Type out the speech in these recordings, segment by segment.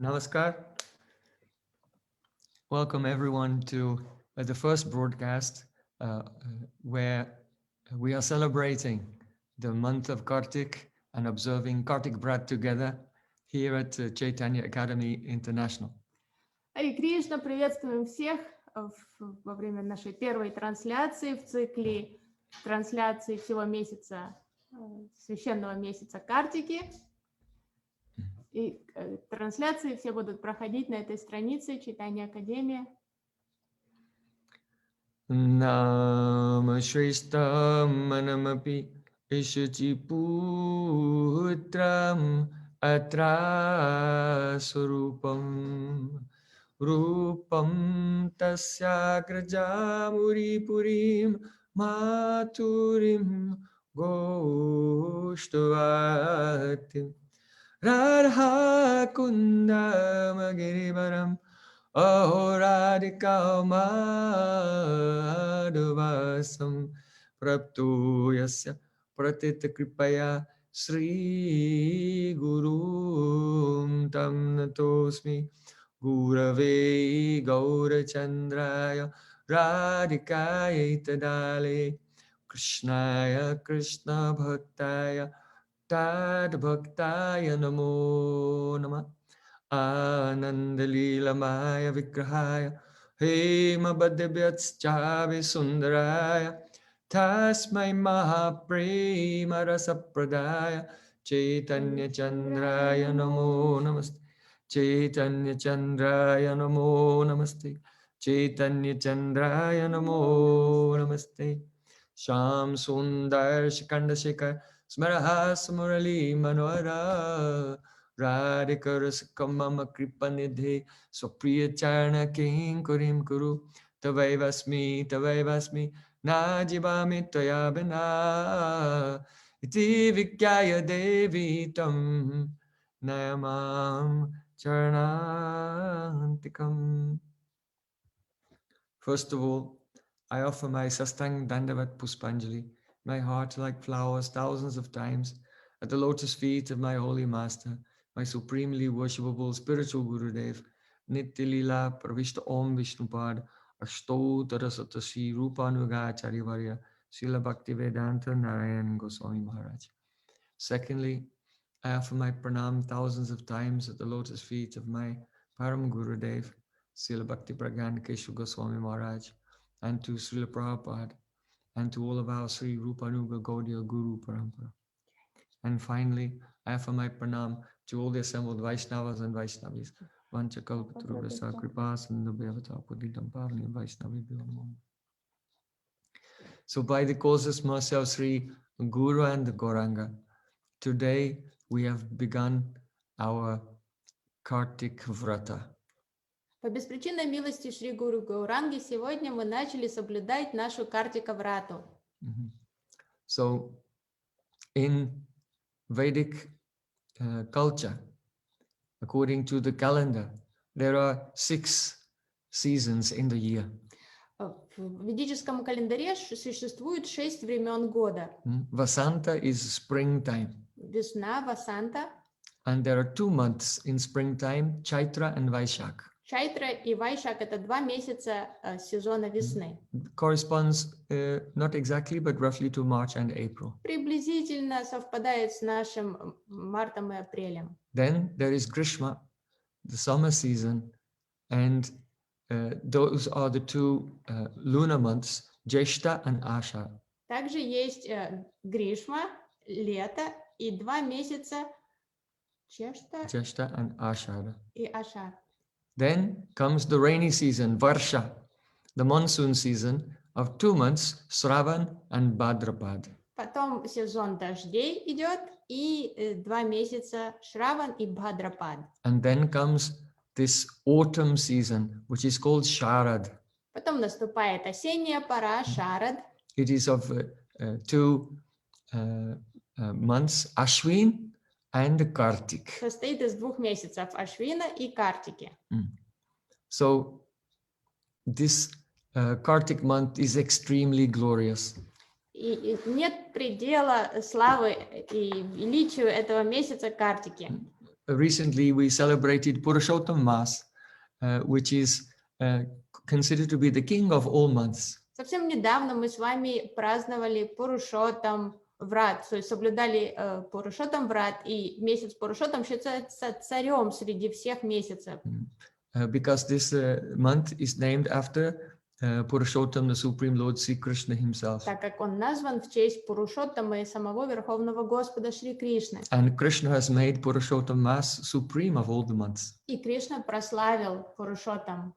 Namaskar. Welcome everyone to the first broadcast where we are celebrating the month of Kartik and observing Kartik Vrata together here at Chaitanya Academy International. Хари Кришна, приветствуем всех во время нашей первой трансляции в цикле трансляции всего месяца, священного месяца Картики. И трансляции все будут проходить на этой странице Чайтанья Академия. Nama Shrishta Manamapi Ishuchi Putram Atra Surupam Rupam Tasya Muri Purim Maturim Goshtuvatim Radha Kundam Girivaram Ahoradika Madhuvasam Prapto Yasya Pratita Kripaya Sri Gurum Tam Natosmi Gurave Gaurachandraya Radhikaya Tadale Krishnaya Krishna Bhaktaya Tad Bhaktaya Namo Namah Anandalilamaya Vigrahaya Hema Bhadyabhyatschave Sundaraya Tasmai Mahaprema Rasapradaya Chaitanya Chandraya Namo Namaste Chaitanya Chandraya Namo Namaste Chaitanya Chandraya Namo Namaste Sham Sundar Shikanda Shikar Smarahas Murali Manohara Radhika Rasakamama Kripanidhe Swapriya Charana King Kurim Kuru Tavaivasmi Najibami Toya Bina Iti Vikyaya Devi Tam Nayamam Charanantikam. First of all, I offer my Sastang Dandavat Puspanjali, my heart like flowers thousands of times, at the lotus feet of my holy master, my supremely worshipable spiritual Gurudev, Nityalila Pravishta Om Vishnupad, Ashtotara Satashi Rupanuga Acharyavarya, Srila Bhaktivedanta Narayan Goswami Maharaj. Secondly, I offer my pranam thousands of times at the lotus feet of my Param Gurudev, Srila Bhakti Pragyan Keshu Goswami Maharaj, and to Srila Prabhupada, and to all of our Sri Rupanuga Gaudiya Guru Parampara. And finally, I offer my pranam to all the assembled Vaishnavas and Vaishnavis. Vanchakalpatarubhyasa kripa sindhubhyavata putitam pavani Vaishnavibhyo namo. So by the causeless mercy of Sri Guru and the Gauranga, today we have begun our Kartik Vrata. По беспричинной милости Шри Гуру Гауранги сегодня мы начали соблюдать нашу Картика Врату. So in Vedic culture, according to the calendar, there are 6 seasons in the year. В ведическом календаре существует 6 времен года. Vasanta is springtime. Весна, Васанта. And there are 2 months in springtime, Chaitra and Vaishak. Чайтра и Вайшак — это 2 месяца сезона весны. Corresponds not exactly, but roughly to March and April. Приблизительно совпадает с нашим мартом и апрелем. Then there is Grishma, the summer season, and those are the 2 lunar months, Jeshta and Ashar. Также есть Гришма, лето, и 2 месяца Jeshta and Ashar. И Ашар. Then comes the rainy season, Varsha, the monsoon season of 2 months, Shravan and Bhadrapad. Потом сезон дождей идет, и 2 месяца Шраван и Бхадрапад. And then comes this autumn season, which is called Sharad. Потом наступает осенняя пора, Шарад. It is of 2 months, Ashwin and Kartik. Состоит из 2 месяцев, Ашвина и Картики. So this Kartik month is extremely glorious. И нет предела славы и величию этого месяца Картики. recently we celebrated Purushottam Mass, which is considered to be the king of all months. Совсем недавно мы с вами праздновали Пурушоттам Врат, то есть соблюдали Пурушоттам Врат, и месяц Пурушоттам считается царем среди всех месяцев. Because this month is named after Purushottam, the Supreme Lord Sri Krishna himself. Так как он назван в честь Пурушоттама и самого Верховного Господа Шри Кришны. And Krishna has made Purushottam Mass supreme of all the months. И Кришна прославил Пурушоттам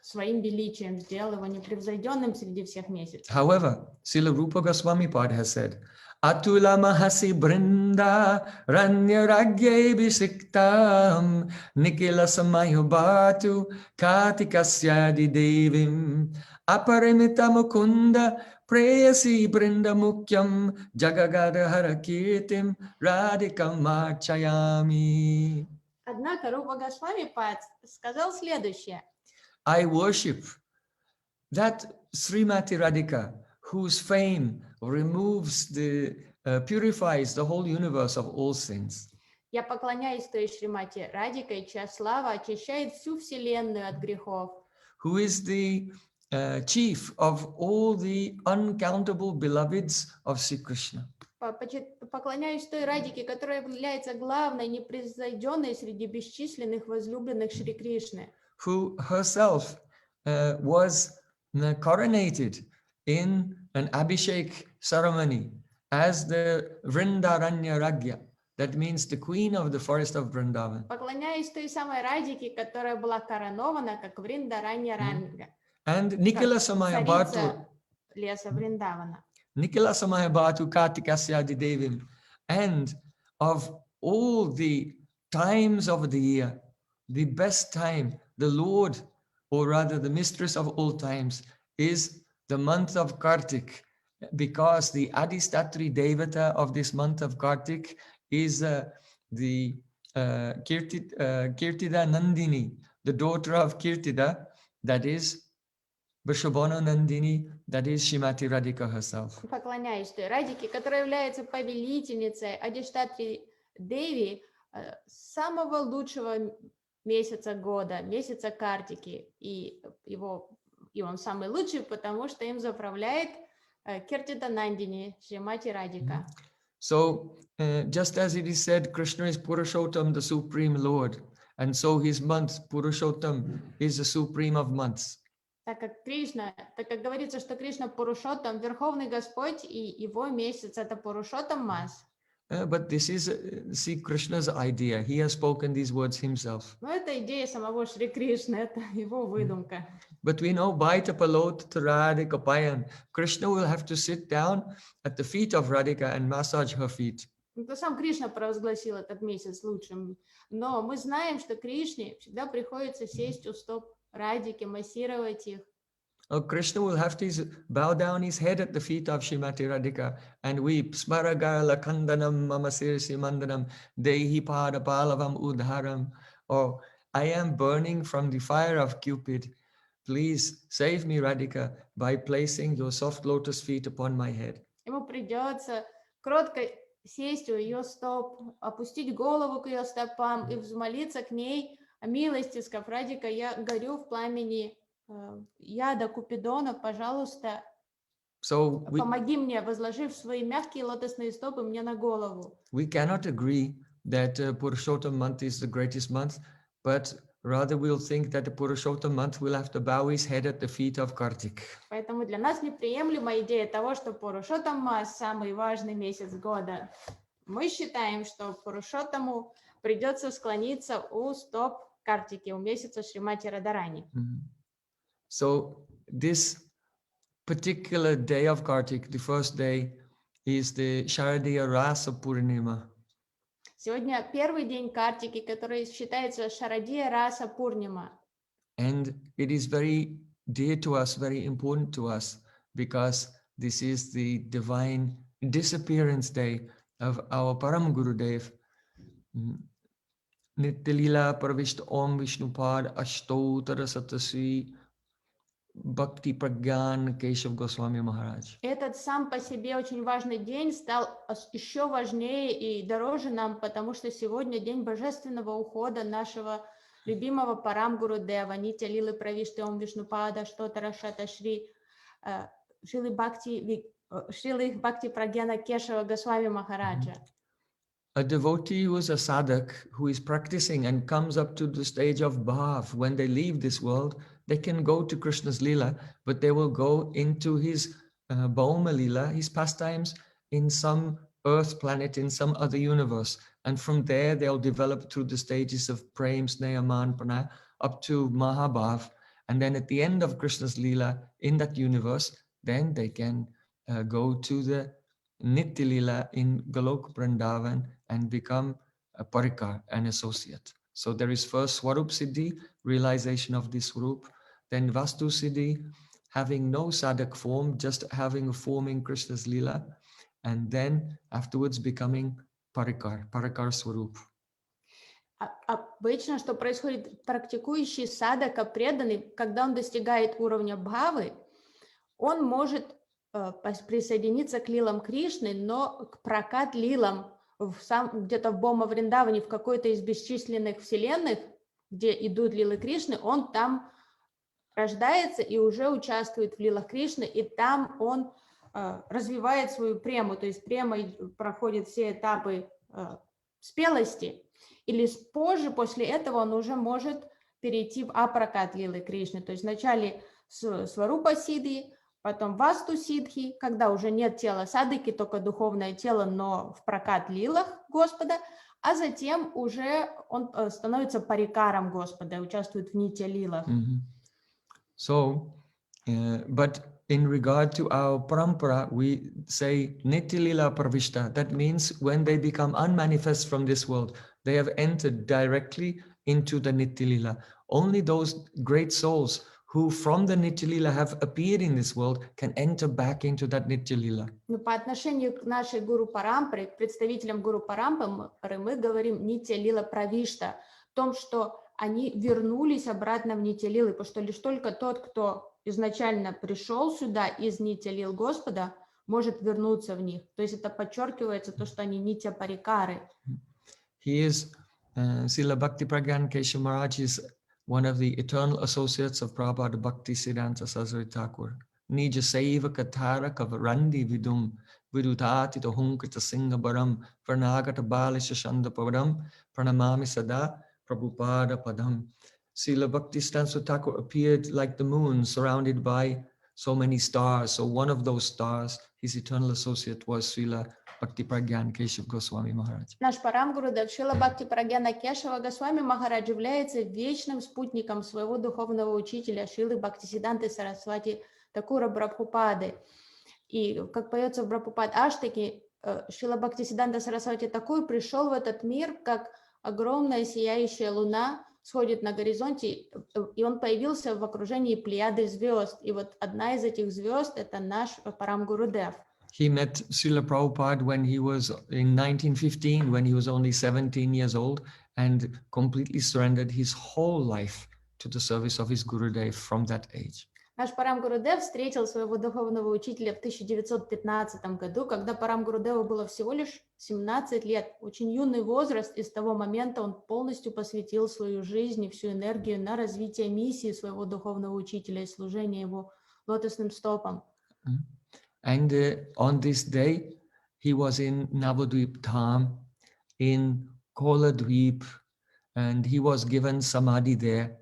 своим величием, сделал его непревзойденным среди всех месяцев. However, Srila Rupa Goswami Pad has said, Atula Mahasi Brinda Ranya Ragye Bisiktam Nikila Samayubatu Kartikasyadi Devim Aparimita Mukunda Preyasi Brinda Mukyam Jagagada Harakirtim Radikam Marchayami. Однако Рупа Госвами Пад сказал следующее. I worship that Srimati Radhika, whose fame purifies the whole universe of all sins. Я поклоняюсь той Шримати Радикой, чья слава очищает всю вселенную от грехов. Who is the chief of all the uncountable beloveds of Sri Krishna. Поклоняюсь той Радике, которая является главной, непревзойденной среди бесчисленных возлюбленных Шри Кришны. Who herself was coronated in an Abhishek ceremony as the Vrindaranya Ragya. That means the queen of the forest of Vrindavan. Поклоняюсь той самой Радике, которая была коронована как Вриндаранья Ранга. And Nikila Samaya Bhartu. Леса Вриндавана. Nikila Samaya Bhartu Kartikasyadi Devim. And of all the times of the year, the best time, the Lord, or rather the mistress of all times, is the month of Kartik, because the Adistatri Devata of this month of Kartik is the Kirtida Nandini, the daughter of Kirtida, that is Vrishabhana Nandini, that is Shrimati Radhika herself. Поклоняюсь той Радике, которая является повелительницей Адиштатри Деви, самого лучшего месяца года, месяца Картики, и он самый лучший, потому что им заправляет Киртида Нандини, Шримати Радика. So, just as it is said, Krishna is Purushottam, the Supreme Lord, and so his month, Purushottam, is the supreme of months. Так как говорится, что Кришна Пурушоттам, Верховный Господь, и его месяц это Пурушоттам Мас. But this is Sri Krishna's idea. He has spoken these words himself. Но это идея самого Шри Кришны, это его выдумка. But we know by Tapalot to Radhika Payan, Krishna will have to sit down at the feet of Radhika and massage her feet. Это сам Кришна провозгласил этот месяц лучшим. Но мы знаем, что Кришне всегда приходится сесть у стоп Радики, массировать их. Krishna will have to bow down his head at the feet of Shrimati Radhika and weep. Smaragala kandanam mama sirsi mandanam dehi pada palavam udharam. Or I am burning from the fire of Cupid. Please save me, Radhika, by placing your soft lotus feet upon my head. Ему придется кротко сесть у ее стоп, опустить голову к ее стопам и взмолиться к ней о милости, сказав: Радика, я горю в пламени яда Купидона, пожалуйста, помоги мне, возложив свои мягкие лотосные стопы мне на голову. We cannot agree that Purushottam month is the greatest month, but rather we'll think that the Purushottam month will have to bow his head at the feet of Kartik. Поэтому для нас неприемлема идея того, что Пурушоттам Мас самый важный месяц года. Мы считаем, что Пурушоттаму придется склониться у стоп Картики, у месяца Шримати Радарани. So this particular day of Kartik, the first day, is the Sharadiya Rasa Purnima. Сегодня первый день Картики, который считается Шарадия Раса Пурнима. And it is very dear to us, very important to us, because this is the divine disappearance day of our Param Gurudev. Nityalila Pravishta Om Vishnupad Ashtotara Satasvi Bhakti Pragyan Keshav Goswami Maharaj. Этот сам по себе очень важный день стал еще важнее и дороже нам, потому что сегодня день божественного ухода нашего любимого Парамгуру Дева, Нитя Лилы Правишты Ом Вишнупада, Штотара Шата Шри, Шрилы Бхакти Прагьяна Кешава Госвами Махараджа. A devotee who is a sadhak, who is practicing and comes up to the stage of bhav, when they leave this world, they can go to Krishna's lila, but they will go into his Bhauma lila, his pastimes, in some earth planet, in some other universe. And from there, they'll develop through the stages of prem, sneha, man, prana, up to mahabhav. And then at the end of Krishna's lila, in that universe, then they can go to the Nitya Lila in Golok Vrindavan and become a parikar, an associate. So there is first Swarup Siddhi, realization of this Swarup, then Vastu Siddhi, having no sadhak form, just having a form in Krishna's Lila, and then afterwards becoming parikar, parikar Swarup. Обычно, что происходит, практикующий садака, преданный, когда он достигает уровня бхавы, он может присоединиться к лилам Кришны, но к пракат лилам где-то в Бома Вриндаване, в какой-то из бесчисленных вселенных, где идут лилы Кришны, он там рождается и уже участвует в лилах Кришны, и там он развивает свою прему, то есть према проходит все этапы спелости, и лишь позже, после этого, он уже может перейти в апракат лилы Кришны, то есть вначале сварупа сидхи, потом васту сидхи, когда уже нет тела садыки, только духовное тело, но в пракат лилах Господа, а затем уже он становится парикаром Господа, участвует в нитя лилах. So, but in regard to our parampara, we say Nitilila Pravishta. That means when they become unmanifest from this world, they have entered directly into the Nitilila. Only those great souls who from the Nityalila have appeared in this world can enter back into that Nityalila. Но по отношению к нашей гуру Парампаре, к представителям гуру Парампары, мы говорим Нитя-лила Правишта, в том, что они вернулись обратно в Нитя-лилы, потому что лишь только тот, кто изначально пришел сюда из Нитя-лил Господа, может вернуться в них. То есть это подчеркивается то, что они Нитя-парикары. He is, Srila Bhakti Pragyan Keshav Maharaj is one of the eternal associates of Prabhupada Bhakti Siddhanta Saraswati Thakur. Nija Saiva Katara Kavarandi Vidum Vidutati to Hunkata Singha Baram Varnagata Balisha Shanda Padam Pranamami Sada Prabhupada Padam. Srila Bhakti Siddhanta Thakur appeared like the moon surrounded by so many stars. So one of those stars, his eternal associate, was Srila Bhakti Pragyan Keshav Goswami Maharaj. Наш Парамгуру Дев Шрила Бхакти Прагьяна Кешава Госвами Махарадж является вечным спутником своего духовного учителя Шрилы Бхактисиданты Сарасвати Такура Брахупады. И как поется в Брахупад Аштаки, Шрила Бхактисиданта Сарасвати Такур пришел в этот мир, как огромная сияющая луна сходит на горизонте, и он появился в окружении плеяды звезд. И вот одна из этих звезд — это наш Парамгуру Дев. He met Srila Prabhupada when he was in 1915, when he was only 17 years old, and completely surrendered his whole life to the service of his Gurudev from that age. Наш Парамгуру Дев встретил своего духовного учителя в 1915 году, когда Парамгуру Деву было всего лишь 17 лет, очень юный возраст, и с того момента он полностью посвятил свою жизнь и всю энергию на развитие миссии своего духовного учителя и служение его лотосным стопам. And on this day, he was in Navadvip Dham, in Koladvip, and he was given samadhi there.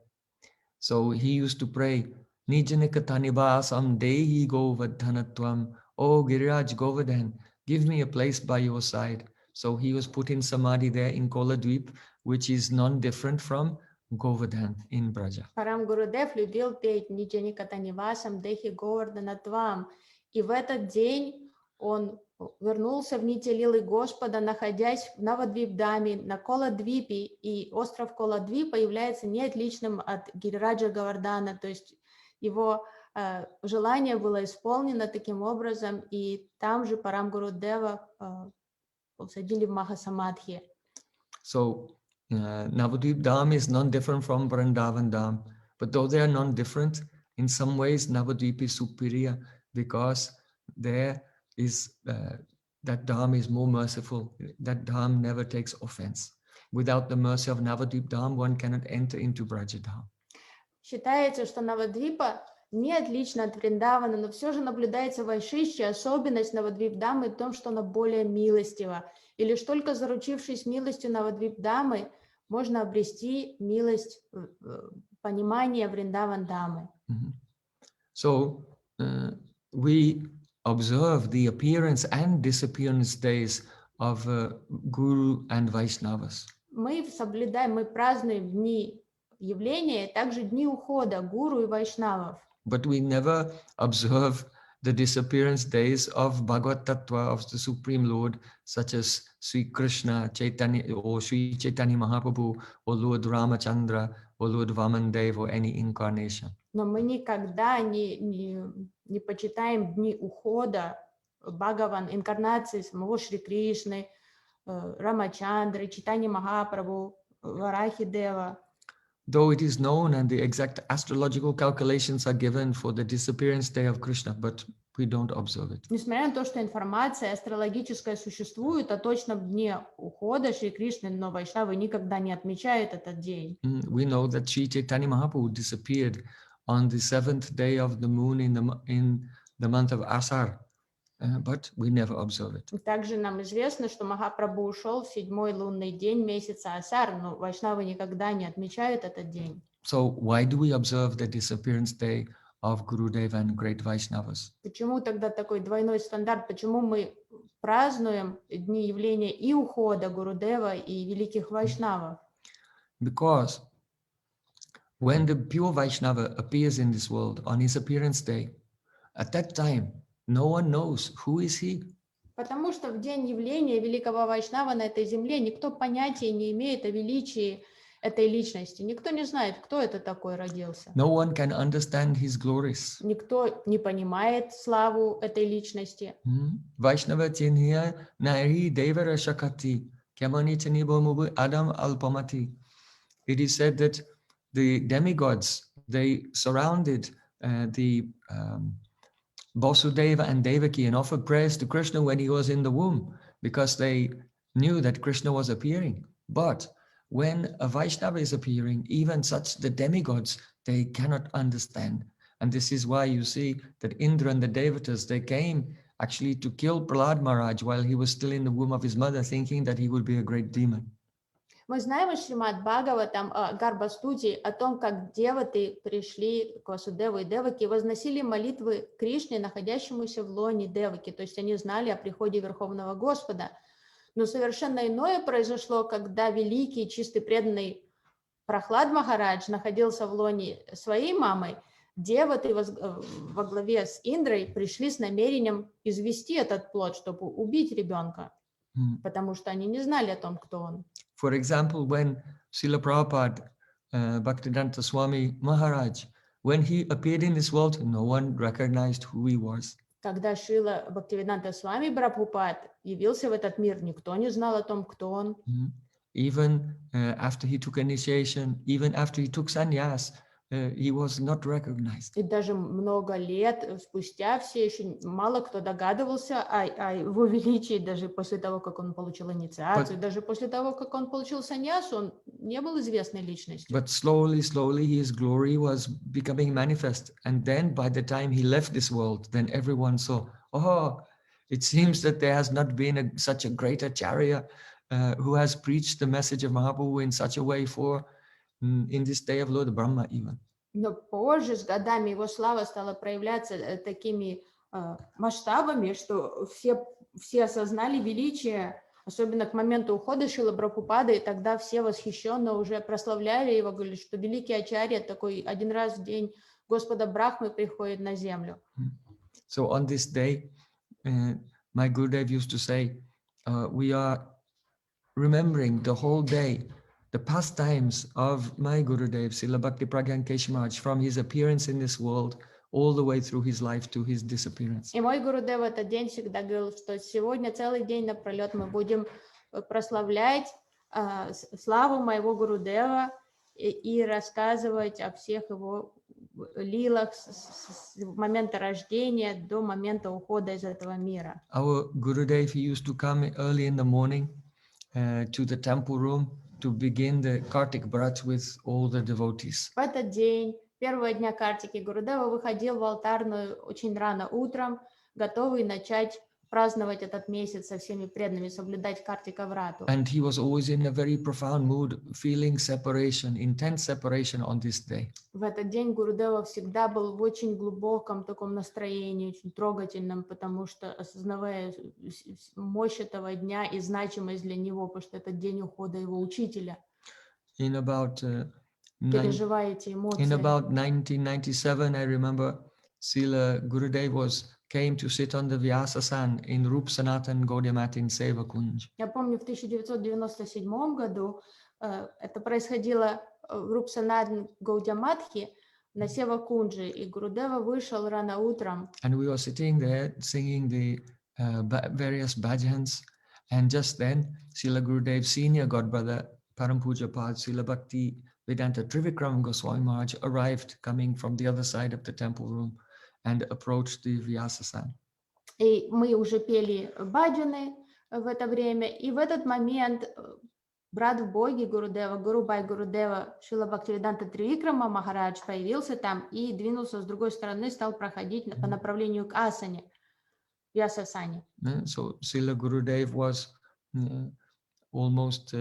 So he used to pray, Nijanikathanivasam Dehi Govardhanatvam, O Giriraj Govardhan, give me a place by your side. So he was put in samadhi there in Koladvip, which is non-different from Govardhan in Braja. Парамгуру Дев любил петь Ниджаникатанивасам Дехи Говарданатвам. И в этот день он вернулся в Нитя-лилы Господа, находясь в Навадвип-даме, на Коладвипе, и остров Коладвипа является неотличным от Гирираджа Говардана, то есть его желание было исполнено таким образом, и там же Парамгуру Дева посадили в Махасамадхи. So Navadvip Dham is non-different from Vrindavan Dham, but though they are non-different, In some ways, Navadvip is superior because there is that Dham is more merciful. That Dham never takes offense. Without the mercy of Navadvip Dham, one cannot enter into Brajadham. Считается, что Навадвипа не отлична от Вриндавана, но все же наблюдается вайшишча, особенность Навадвип-дамы в том, что она более милостива. И лишь только заручившись милостью Навадвип-дамы, можно обрести милость, понимание Вриндаван-дамы. So we observe the appearance and disappearance days of Guru and Vaishnavas. Мы соблюдаем, мы празднуем дни явления, также дни ухода гуру и вайшнавов. But we never observe the disappearance days of Bhagavad Tattva of the Supreme Lord, such as Sri Krishna, Chaitanya, or Sri Chaitanya Mahaprabhu, or Lord Ramachandra, or Lord Vamandev, or any incarnation. Но мы никогда не почитаем дни ухода Бхагаван, инкарнации самого Шри Кришны, Рамачандры, Чайтаньи Махапрабху, Варахи Дева. Though it is known and the exact astrological calculations are given for the disappearance day of Krishna, but we don't observe it. Несмотря на то, что информация астрологическая существует о точном дне ухода Шри Кришны, но вайшнавы никогда не отмечают этот день. We know that Sri Chaitanya Mahaprabhu disappeared on the 7th day of the moon in the month of Asar, but we never observe it. Также нам известно, что Махапрабху ушел в 7-й лунный день месяца Асар, но вайшнавы никогда не отмечают этот день. So why do we observe the disappearance day of Gurudev and great Vaishnavas? Почему тогда такой двойной стандарт? Почему мы празднуем дни явления и ухода Гурудева и великих вайшнавов? Because when the pure Vaishnava appears in this world on his appearance day, at that time, no one knows who is he. Потому что в день явления великого вайшнава на этой земле никто понятия не имеет о величии этой личности. Никто не знает, кто это такой родился. No one can understand his glories. Никто не понимает славу этой личности. Vaishnava chinhya nairi devara shakati kyamani chanibo mubu adam alpamati. It is said that the demigods, they surrounded the Vasudeva and Devaki and offered prayers to Krishna when he was in the womb because they knew that Krishna was appearing. But when a Vaishnava is appearing, even such the demigods, they cannot understand. And this is why you see that Indra and the Devatas, they came actually to kill Prahlad Maharaj while he was still in the womb of his mother, thinking that he would be a great demon. Мы знаем из Шримад Бхагаватам, Гарба-студии, о том, как деваты пришли к Васудеву и Деваки и возносили молитвы Кришне, находящемуся в лоне Деваки. То есть они знали о приходе Верховного Господа. Но совершенно иное произошло, когда великий, чистый, преданный Прахлад Махарадж находился в лоне своей мамы. Деваты во главе с Индрой пришли с намерением извести этот плод, чтобы убить ребенка, потому что они не знали о том, кто он. For example, when Srila Prabhupada, Bhaktivedanta Swami Maharaj, when he appeared in this world, no one recognized who he was. Когда Шрила Бхактивиданта Свами Прабхупад явился в этот мир, никто не знал о том, кто он. Even after he took initiation, even after he took sannyas, he was not recognized. И даже много лет спустя все еще мало кто догадывался о его величии, даже после того, как он получил инициацию, даже после того, как он получил саньяс, он не был известной личностью. But slowly his glory was becoming manifest. And then by the time he left this world, then everyone saw, oh, it seems that there has not been such a great acharya who has preached the message of Mahaprabhu in such a way for in this day of Lord Brahma even. Но позже, с годами, его слава стала проявляться такими масштабами, что все осознали величие, особенно к моменту ухода Шрилы Прабхупады, и тогда все восхищенно уже прославляли его, говорили, что великий ачарья такой один раз в день Господа Брахмы приходит на землю. So on this day, my Gurudev used to say, we are remembering the whole day the pastimes of my Gurudev, Srila Bhakti Pragyan Keshe Maharaj, from his appearance in this world all the way through his life to his disappearance. И мой Гурудев в этот день всегда говорил, что сегодня целый день напролет мы будем прославлять славу моего Гурудева и рассказывать о всех его лилах с момента рождения до момента ухода из этого мира. Our Gurudev, he used to come early in the morning to the temple room to begin the Kartik Brat with all the devotees. В этот день, первого дня Картики, Гурудева выходил в алтарную очень рано утром, готовый начать праздновать этот месяц со всеми преданными, соблюдать Картика Врату. And he was always in a very profound mood, feeling separation, intense separation on this day. В этот день Гурудева всегда был в очень глубоком таком настроении, очень трогательном, потому что осознавая мощь этого дня и значимость для него, потому что этот день ухода его учителя, In about переживая эти in эмоции. about 1997, I remember Srila Gurudev came to sit on the Vyasasan in Rup Sanatan Gaudiya Mat in Sevakunj. Я помню, в 1997 году это происходило в Рупсанад Гаудиаматхе на Севакунджи, и Гурудева вышел рано утром. And we were sitting there singing the various bhajans, and just then Srila Gurudev's senior godbrother Param Puja Pad Srila Bhakti Vedanta Trivikram Goswami Maharaj arrived, coming from the other side of the temple room, and approached the Vyasasan. И мы уже пели баджаны в это время, и в этот момент брат в Боге Гурудева, Гурубай Гурудева, Шрила Бхактивиданта Тривикрама Махарадж появился там и двинулся с другой стороны, стал проходить по направлению к асане, Вьясасане. So Srila Gurudev was almost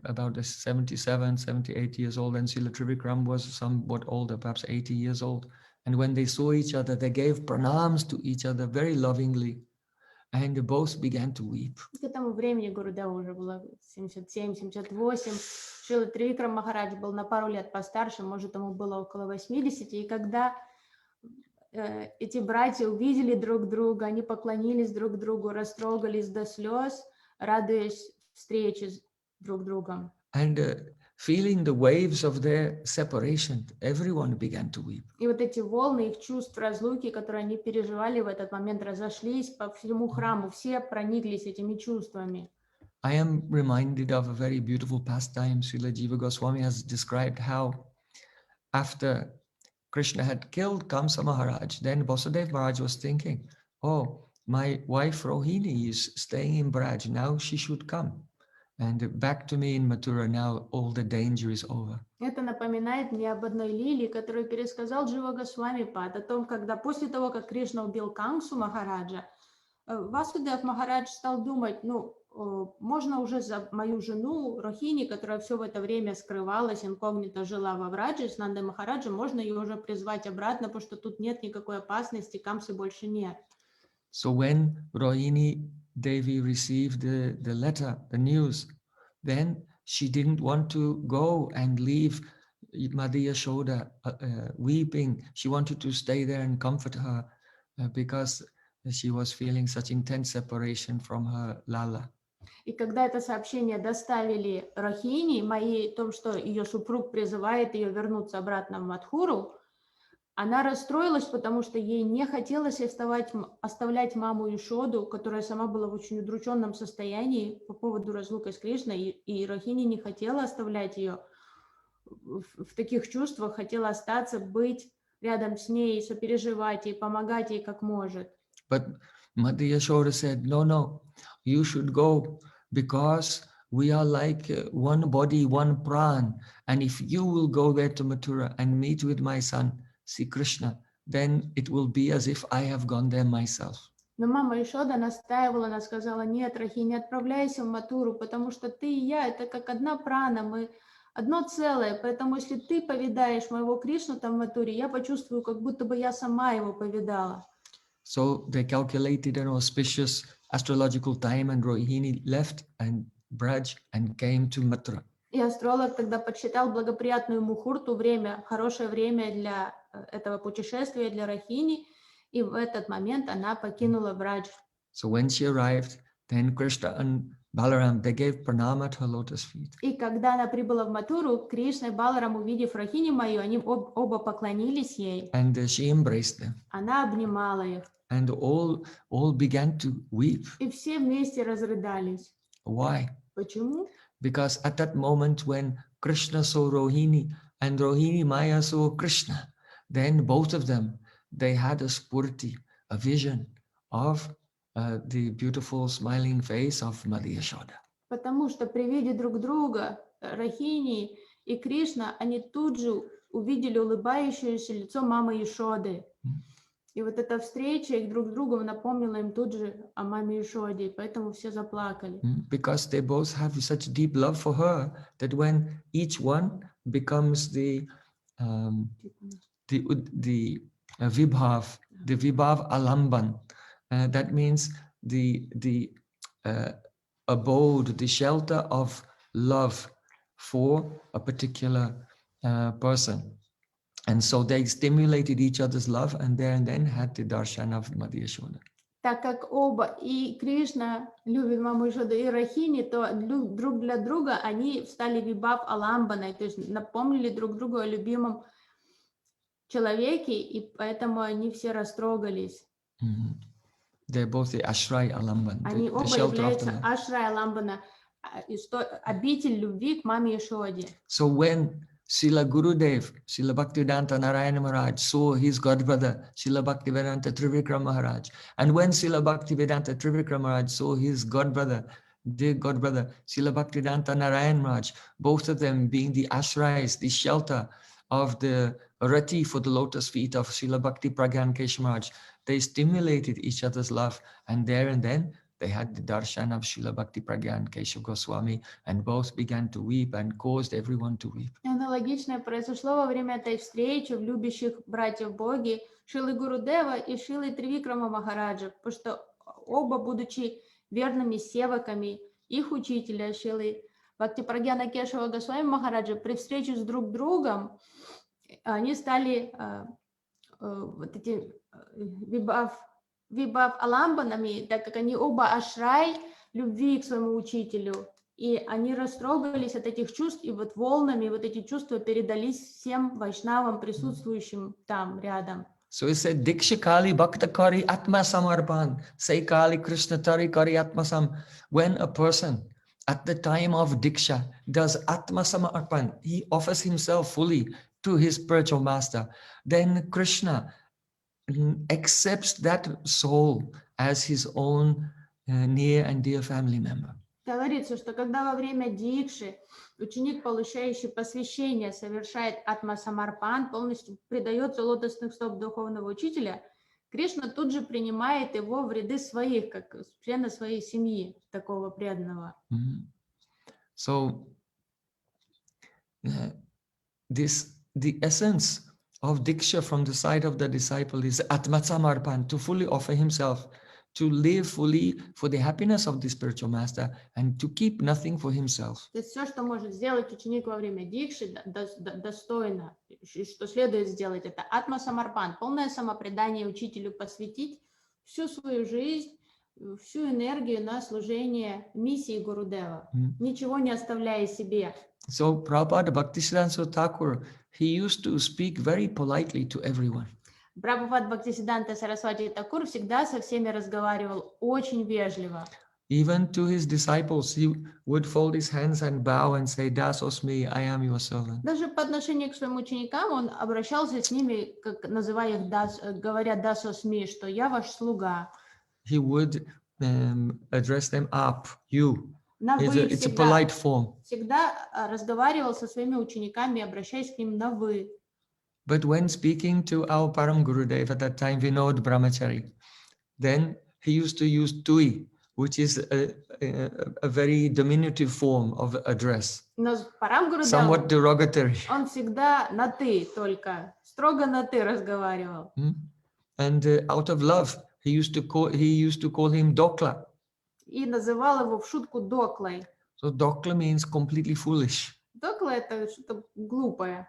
about 77, 78 years old, and Srila Trivikram was somewhat older, perhaps 80 years old. And when they saw each other, they gave pranams to each other very lovingly, and they both began to weep. К этому времени Гурудева уже было 77-78. Шрила Тривикрам Махарадж был на пару лет постарше, может, ему было около 80. И когда эти братья увидели друг друга, они поклонились друг другу, растрогались до слез, радуясь встрече с друг другом. And feeling the waves of their separation, everyone began to weep. И вот эти волны их чувств разлуки, которые они переживали в этот момент, разошлись по всему храму, все прониклись этими чувствами. I am reminded of a very beautiful pastime. Srila Jiva Goswami has described how after Krishna had killed Kamsa Maharaj, then Vasudev Maharaj was thinking, oh, my wife Rohini is staying in Braj, now she should come. And back to me in Mathura, now all the danger is over. Это напоминает мне об одной лилии, которую пересказал Джива Госвами Пад, о том, когда после того, как Кришна убил Камсу Махараджа, Васудев Махарадж стал думать, можно уже за мою жену Рохини, которая все в это время скрывалась, инкогнито жила во Врадже с Нандой Махараджем, можно ее уже призвать обратно, потому что тут нет никакой опасности, Камсы больше нет. So when Rohini Devi received the letter, the news, then she didn't want to go and leave Madhya Yashoda weeping. She wanted to stay there and comfort her because she was feeling such intense separation from her Lala. И когда это сообщение доставили Рохини, о том, что ее супруг призывает ее вернуться обратно в Мадхуру, она расстроилась, потому что ей не хотелось оставлять маму Ишоду, которая сама была в очень удрученном состоянии по поводу разлуки с Кришной, и Рохини не хотела оставлять ее в таких чувствах, хотела остаться, быть рядом с ней, сопереживать ей, помогать ей как может. But Madhya Yashoda said, no, you should go because we are like one body, one pran. And if you will go there to Mathura and meet with my son, Sri Krishna, then it will be as if I have gone there myself. Но мама Ишода настаивала, она сказала, нет, Рахи, не отправляйся в Матуру, потому что ты и я, это как одна прана, мы одно целое, поэтому если ты повидаешь моего Кришну там в Матуре, я почувствую, как будто бы я сама его повидала. So they calculated an auspicious astrological time and Rohini left and Braj and came to Mathura. И астролог тогда подсчитал благоприятную мухурту, время, хорошее время для этого путешествия, для Рахини, и в этот момент она покинула Брадж. So when she arrived, then Krishna and Balaram, they gave pranam at her lotus feet. И когда она прибыла в Матуру, Кришна и Баларам, увидев Рахини мою, они оба поклонились ей. And she embraced them. Она обнимала их. And all began to weep. И все вместе разрыдались. Why? Почему? Because at that moment when Krishna saw Rohini and Rohini Maya saw Krishna, then both of them, they had a spurti, a vision of the beautiful smiling face of Mother Yashoda. Потому что при виде друг друга Рахини и Кришна, они тут же увидели улыбающееся лицо мамы Ешоды. И вот эта встреча их друг с другом напомнила им тут же о маме Ешоде, и поэтому все заплакали. Because they both have such deep love for her that when each one becomes the vibhav alamban, that means the abode, the shelter of love for a particular person. And so they stimulated each other's love and there and then had the darshan of Mother Yashoda. Так как оба, и Кришна любит маму Ешоду, и Рахини, то друг для друга они стали вибав аламбаной, то есть напомнили друг другу о любимом человеке, и поэтому они все растрогались. They're both the ashray alamban, Они the оба shelter of the являются love. ашрай аламбана, обитель любви к маме Ешоде. So when Srila Gurudev, Srila Bhaktivedanta Narayana Maharaj saw his godbrother, Srila Bhaktivedanta Trivikram Maharaj, and when Srila Bhaktivedanta Trivikram Maharaj saw his godbrother, dear godbrother, Srila Bhaktivedanta Narayana Maharaj, both of them being the ashrays, the shelter of the rati for the lotus feet of Srila Bhakti Pragyan Kesh Maharaj, they stimulated each other's love, and there and then they had the darshan of Srila Bhakti Pragyan Keshav Goswami, and both began to weep and caused everyone to weep. Аналогичное произошло во время этой встречи в любящих братьев Боги Шилы Гурудева и Шилы Тривикрама Махараджа, потому что оба, будучи верными севаками их учителя Шилы Бхактипрагьяна Кешава Госвами Махараджа, при встрече с друг другом они стали вот эти вибав аламбанами, так как они оба ашрай любви к своему учителю. И они растрогались от этих чувств, и вот волнами вот эти чувства передались всем вайшнавам, присутствующим там рядом. So he said, Diksha Kali Bhakta Kari Atma Samarpan, say Kali Krishna Tari Kari Atma Sam. When a person at the time of Diksha does Atma Samarpan, he offers himself fully to his spiritual master, then Krishna accepts that soul as his own near and dear family member. Говорится, что когда во время дикши ученик, получающий посвящение, совершает атма-самарпан, полностью предается лотосных стоп духовного учителя, Кришна тут же принимает его в ряды своих, как члена своей семьи, такого преданного. So, the essence of Diksha from the side of the disciple is Atma Samarpan, to fully offer himself, to live fully for the happiness of the spiritual master and to keep nothing for himself. То есть все, что может сделать ученик во время дикши, достойно, что следует сделать, это атма самарпан, полное самопредание учителю, посвятить всю свою жизнь, всю энергию на служение миссии Гурудева, ничего не оставляя себе. So Prabhupada Bhaktisiddhanta Thakur, he used to speak very politely to everyone. Прабхупад Бхактисиддханта Сарасвати Такур всегда со всеми разговаривал очень вежливо. Even to his disciples, he would fold his hands and bow and say, Dasosmi, I am your servant. Даже по отношению к своим ученикам он обращался с ними, как называя их, говоря Dasosmi, что я ваш слуга. He would address them up, you. It's a всегда, polite form. Всегда разговаривал со своими учениками, обращаясь к ним на вы. But when speaking to our Param Gurudev at that time, Vinod Brahmachari, then he used to use tui, which is a very diminutive form of address. Но с Парам Гурудевом Somewhat derogatory. Он всегда на ты только, строго на ты разговаривал. And out of love, he used to call him Dokla. И называл его в шутку доклой. So Dokla means completely foolish. Докла это что-то глупое.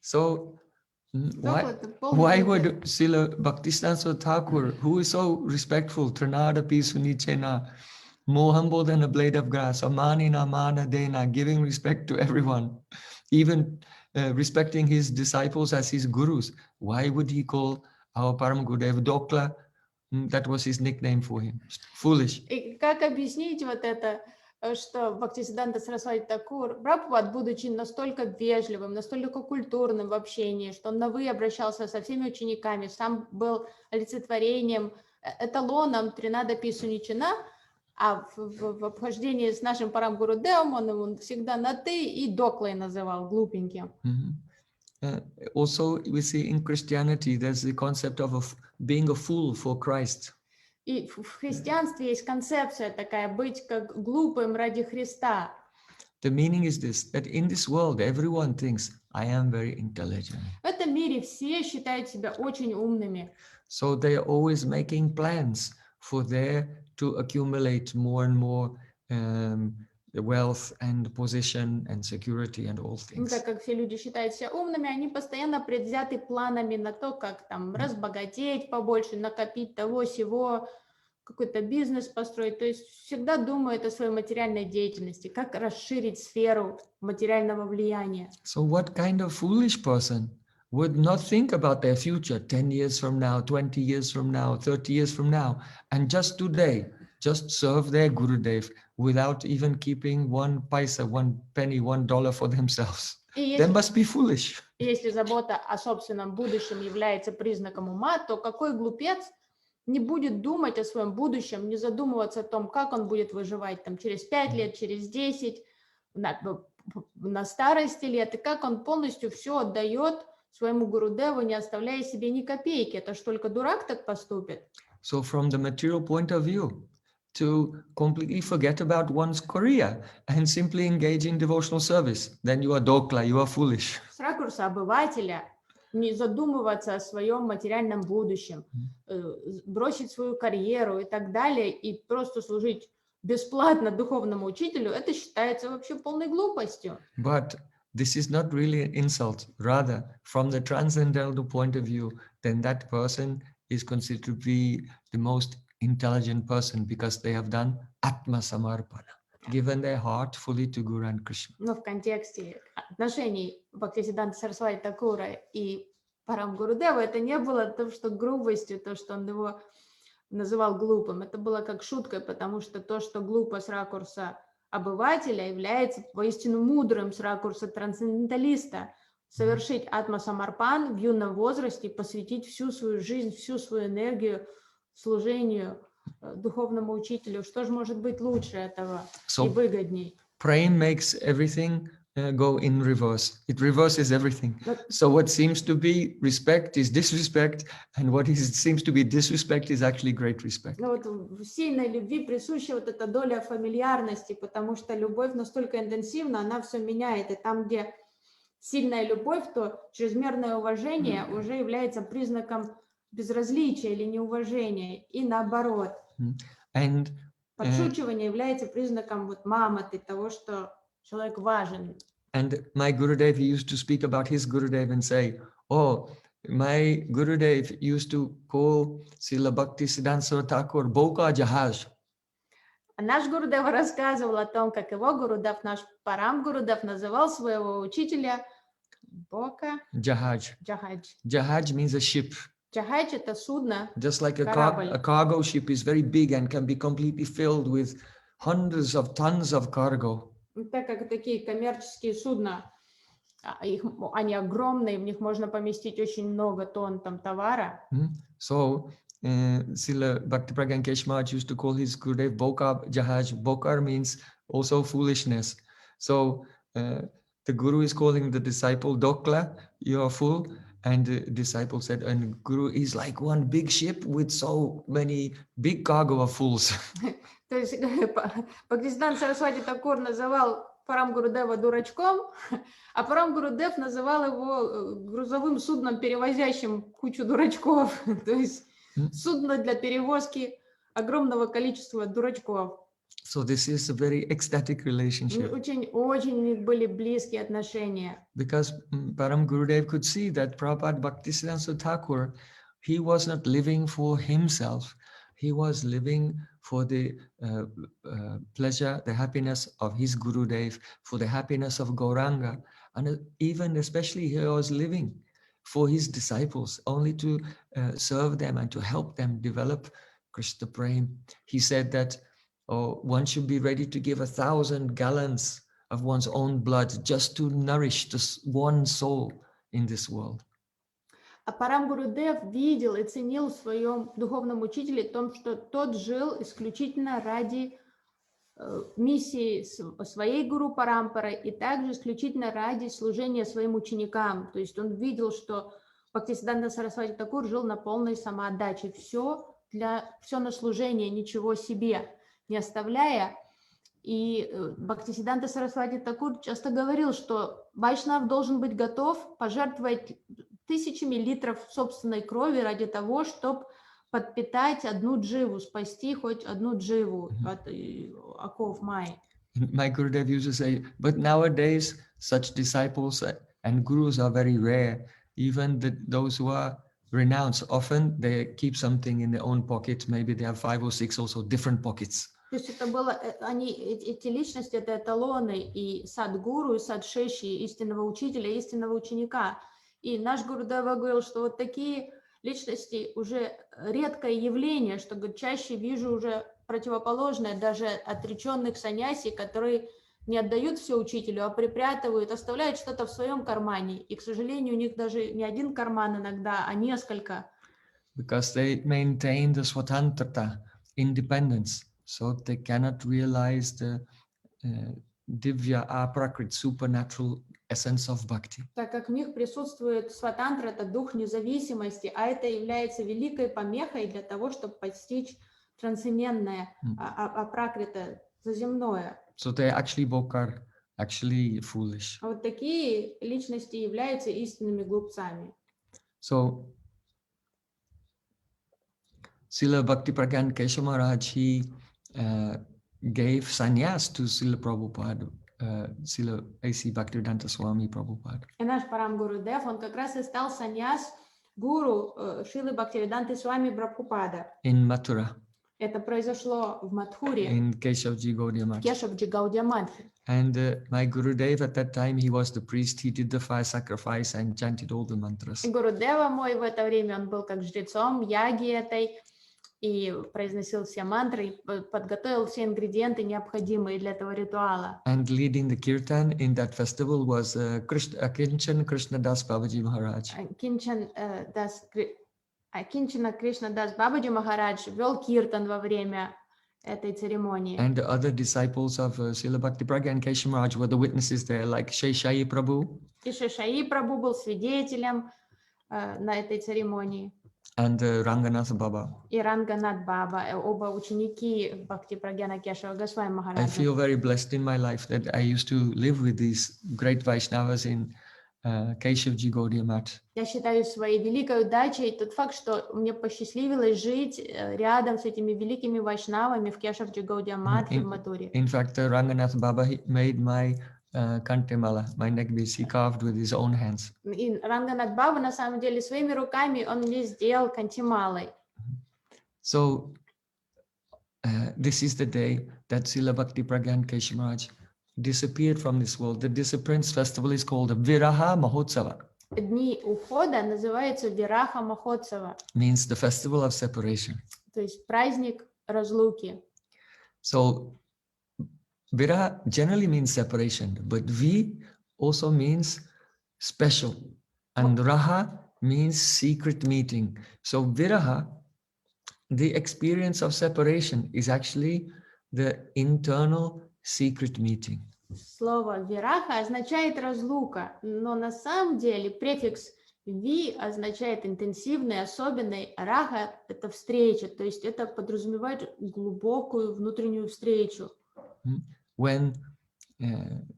So why would Srila Bhaktisiddhanta Thakur, who is so respectful, Trinada Pisunichena, more humble than a blade of grass, Amanina Mana Dena, giving respect to everyone, even respecting his disciples as his gurus, why would he call our Param Gurudev Dokla? That was his nickname for him. Foolish. И как объяснить вот это что Бхактисиданта Сарасвати Такур, Прабхупад, будучи настолько вежливым, настолько культурным в общении, что он на «вы» обращался со всеми учениками, сам был олицетворением, эталоном Тринада Писуничина, а в обхождении с нашим Парам Гурудевом он его всегда на «ты» и доклой называл, глупеньким. Mhm. Also, we see in Christianity there's the concept of being a fool for Christ. И в христианстве есть концепция такая, быть как глупым ради Христа. The meaning is this, that in this world everyone thinks I am very intelligent. В этом мире все считают себя очень умными. So they are always making plans for there to accumulate more and more the wealth and position and security and all Ну, things. так как все люди считают себя умными, они постоянно предвзяты планами на то, как там разбогатеть побольше, накопить того, сего, какой-то бизнес построить. То есть всегда думают о своей материальной деятельности, как расширить сферу материального влияния. So what kind of foolish person would not think about their future 10 years from now, 20 years from now, 30 years from now, and just today, just serve their Gurudev without even keeping one paisa, one penny, $1 for themselves? They must be foolish. Если забота о собственном будущем является признаком ума, то какой глупец не будет думать о своем будущем, не задумываться о том, как он будет выживать там, через 5 лет, через 10, на старости лет, и как он полностью все отдает своему Гурудеву, не оставляя себе ни копейки. Это ж только дурак так поступит. So from the material point of view, to completely forget about one's career and simply engage in devotional service, then you are dokla, you are foolish. С ракурса обывателя не задумываться о своем материальном будущем, бросить свою карьеру и так далее, и просто служить бесплатно духовному учителю, это считается вообще полной глупостью. But this is not really an insult. Rather, from the transcendental point of view, then that person is considered to be the most intelligent person because they have done Atma Samarpana, given their heart fully to Guru and Krishna. Но в контексте отношений Бхактисиданта Сарасвати Такура и Парам Гурудева это не было то, что грубостью, то, что он его называл глупым. Это было как шуткой, потому что то, что глупо с ракурса обывателя, является воистину мудрым с ракурса трансценденталиста. Совершить атма-самарпан в юном возрасте, посвятить всю свою жизнь, всю свою энергию служению духовному учителю. Что же может быть лучше этого и выгодней? Praying makes everything go in reverse. It reverses everything. So what seems to be respect is disrespect, and what seems to be disrespect is actually great respect. Ну вот в сильной любви присуща вот эта доля фамильярности, потому что любовь настолько интенсивна, она все меняет. И там, где сильная любовь, то чрезмерное уважение уже является признаком безразличия или неуважения, и наоборот. And подшучивание является признаком вот маматы, того, что человек важен. And my Gurudev, he used to speak about his Gurudev and say, oh, my Gurudev used to call Srila Bhaktisiddhanta Saraswati Thakur Boka Jahaj. Наш Гурудев рассказывал о том, как его Гурудев, наш Парам Гурудев, называл своего учителя Бока Jahaj. Jahaj. Jahaj means a ship. Jahaj — это судно. Just like a cargo ship is very big and can be completely filled with hundreds of tons of cargo. Так как такие коммерческие судна, они огромные, в них можно поместить очень много тонн там товара. So, Srila Bhaktipragyan Keshmaj used to call his Gurudev Bokar Jahaj. Bokar means also foolishness. So, the Guru is calling the disciple Dokla, you are fool. And the disciple said, and Guru is like one big ship with so many big cargo of fools. То есть Бхактисиданта Сарасвати Такур называл Парам Гурудева дурачком, а Парам Гурудев называл его грузовым судном, перевозящим кучу дурачков. То есть судно для перевозки огромного количества дурачков. So this is a very ecstatic relationship. Очень у них были близкие отношения. Because Param Gurudev could see that Prabhupada Bhaktisiddhanta Thakur, he was not living for himself. He was living for the pleasure, the happiness of his Gurudev, for the happiness of Gauranga. And even especially he was living for his disciples, only to serve them and to help them develop Krishna Prem. He said that or one should be ready to give 1,000 gallons of one's own blood just to nourish this one soul in this world. А Парам Гурудев видел и ценил в своем духовном учителе том, что тот жил исключительно ради миссии своей гуру Парампары и также исключительно ради служения своим ученикам. То есть он видел, что Бхактисиданта Сарасвати Такур жил на полной самоотдаче. Все на служение, ничего себе не оставляя. И Бхактисиданта Сарасвати Такур часто говорил, что вайшнав должен быть готов пожертвовать тысячами литров собственной крови ради того, чтобы подпитать одну дживу, спасти хоть одну дживу от оков Майи. My Gurudev used to say, but nowadays such disciples and gurus are very rare. Even those who are renounced, often they keep something in their own pocket. Maybe they have 5 or 6 also different pockets. То есть это было, эти личности, это эталоны и садгуру, и садшеши, истинного учителя, истинного ученика. И наш Гурудев говорил, что вот такие личности уже редкое явление, что говорит, чаще вижу уже противоположное, даже отреченных саньяси, которые не отдают все учителю, а припрятывают, оставляют что-то в своем кармане. И, к сожалению, у них даже не один карман иногда, а несколько. Because they maintain the swatantrata, independence, so they cannot realize the divya aprakrit, supernatural essence of bhakti. Так как в них присутствует сватантра, это дух независимости, а это является великой помехой для того, чтобы постичь трансцендентное, апракрита, заземное. So they actually both are actually foolish. А вот такие личности являются истинными глупцами. So Srila Bhakti Pragyan Keshav Maharaj, he gave sannyas to Srila Prabhupada, Srila A.C. Bhaktivedanta Swami Prabhupada. И наш Парам Гурудев, он как раз и стал саньяс гуру Шилы Бхактивиданты Свами Прабхупада. In Mathura. Это произошло в Мадхуре, in Keshavji Gaudiya Math. Кешавджи Гаудия Мадхи. And my Gurudev at that time, he was the priest, he did the fire sacrifice and chanted all the mantras. И Гурудева мой в это время, он был как жрецом яги этой, и произносил все мантры, и подготовил все ингредиенты, необходимые для этого ритуала. And leading the kirtan in that festival was Kinchan Krishna Das Babaji Maharaj. Кинчана Кришна Дас Бабаджи Махарадж вел киртан во время этой церемонии. And the other disciples of Srila Bhakti Pragyan Keshav Maharaj were the witnesses there, like Sheshai Prabhu. И Шешаи Прабhu был свидетелем на этой церемонии. And Ranganath Baba. И Ранганат Баба, оба ученики Бхакти Прагьяна Кешава Госвами I Махараджа. feel very blessed in my life that I used to live with these great Vaishnavas in Keshavji Gaudiya Math. Я считаю своей великой удачей тот факт, что мне посчастливилось жить рядом с этими великими вайшнавами в Кешавджи Гаудия Мадхи в Матуре. In fact, Ranganath Baba he made my Kantemala, my neckpiece, he carved with his own hands. И Ранганат Баба на самом деле своими руками он мне сделал кантималой. So this is the day that Srila Bhakti Pragyan Keshav Maharaj disappeared from this world. The Disappearance Festival is called the Viraha Mahotsava. Дни ухода называются Вираха Махотсава, Means the festival of separation. то есть праздник разлуки. So Viraha generally means separation, but V also means special, and Raha means secret meeting. So Viraha, the experience of separation, is actually the internal secret meeting. Слово «вираха» означает «разлука», но на самом деле префикс «ви» означает «интенсивный», «особенный», а «раха» — это «встреча», то есть это подразумевает глубокую внутреннюю встречу. When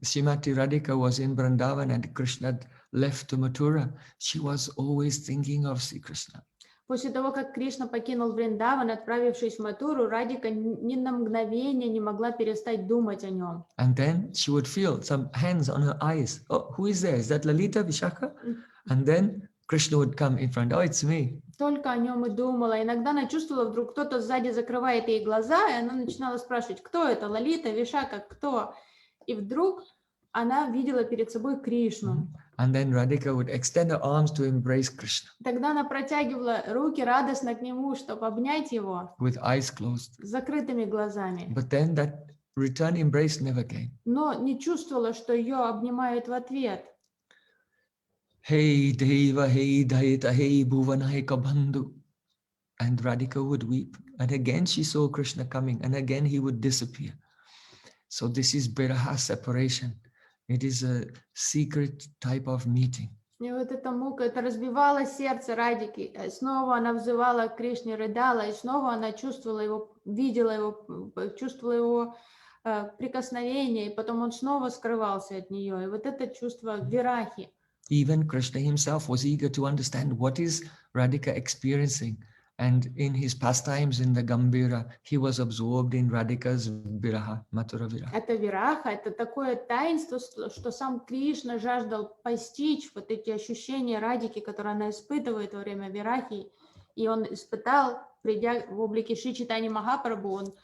Srimati Radhika was in Vrindavan and Krishna left to Mathura, she was always thinking of Sri Krishna. После того, как Кришна покинул Вриндаван, отправившись в Матуру, Радика ни на мгновение не могла перестать думать о нем. And then she would feel some hands on her eyes. Oh, who is there? Is that Lalita Vishaka? And then Krishna would come in front. Oh, it's me. Только о нем и думала. Иногда она чувствовала, вдруг кто-то сзади закрывает ей глаза, и она начинала спрашивать, кто это, Лалита, Вишака, кто? И вдруг она видела перед собой Кришну. And then Radhika would extend her arms to embrace Krishna Тогда она протягивала руки радостно к нему, чтобы обнять его with eyes closed. с закрытыми глазами. But then that return embrace never came. Но не чувствовала, что ее обнимают в ответ. Hey Deva, hey Daita, hey Bhuvanayaka Bandhu. And Radhika would weep. And again she saw Krishna coming, and again he would disappear. So this is Biraha separation. It is a secret type of meeting. И вот эта мука, это разбивало сердце Радики. Снова она взывала к Кришне, рыдала, и снова она чувствовала его, видела его, чувствовала его прикосновение, и потом он снова скрывался от нее. И вот это чувство вирахи. Even Krishna himself was eager to understand what is Radhika experiencing. And in his pastimes in the Gambhira, he was absorbed in Radhika's viraha, Mathura viraha. Это вираха, это такое таинство, что сам Кришна жаждал постичь вот эти ощущения Радики, которые она испытывает во время вирахи. И он испытал, придя в облике Шри Чайтаньи Махапрабху, он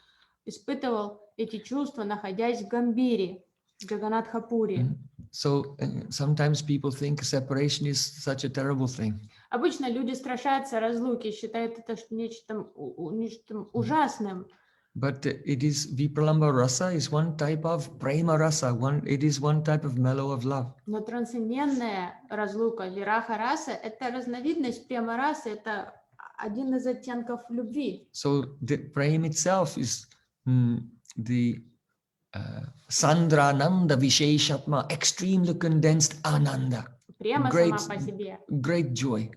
испытывал эти чувства, находясь в Гамбире, в Джаганатхапуре. So sometimes people think separation is such a terrible thing. Обычно люди страшатся разлуки, считают это нечто ужасным. But it is Vipralamba rasa is one type of prema rasa. It is one type of mellow of love. Но трансцендентная разлука, вираха раса, это разновидность према расы, это один из оттенков любви. So the prema itself is the Sandra Nanda Visheshatma, extremely condensed Ananda. Према Great, сама по себе. great joy.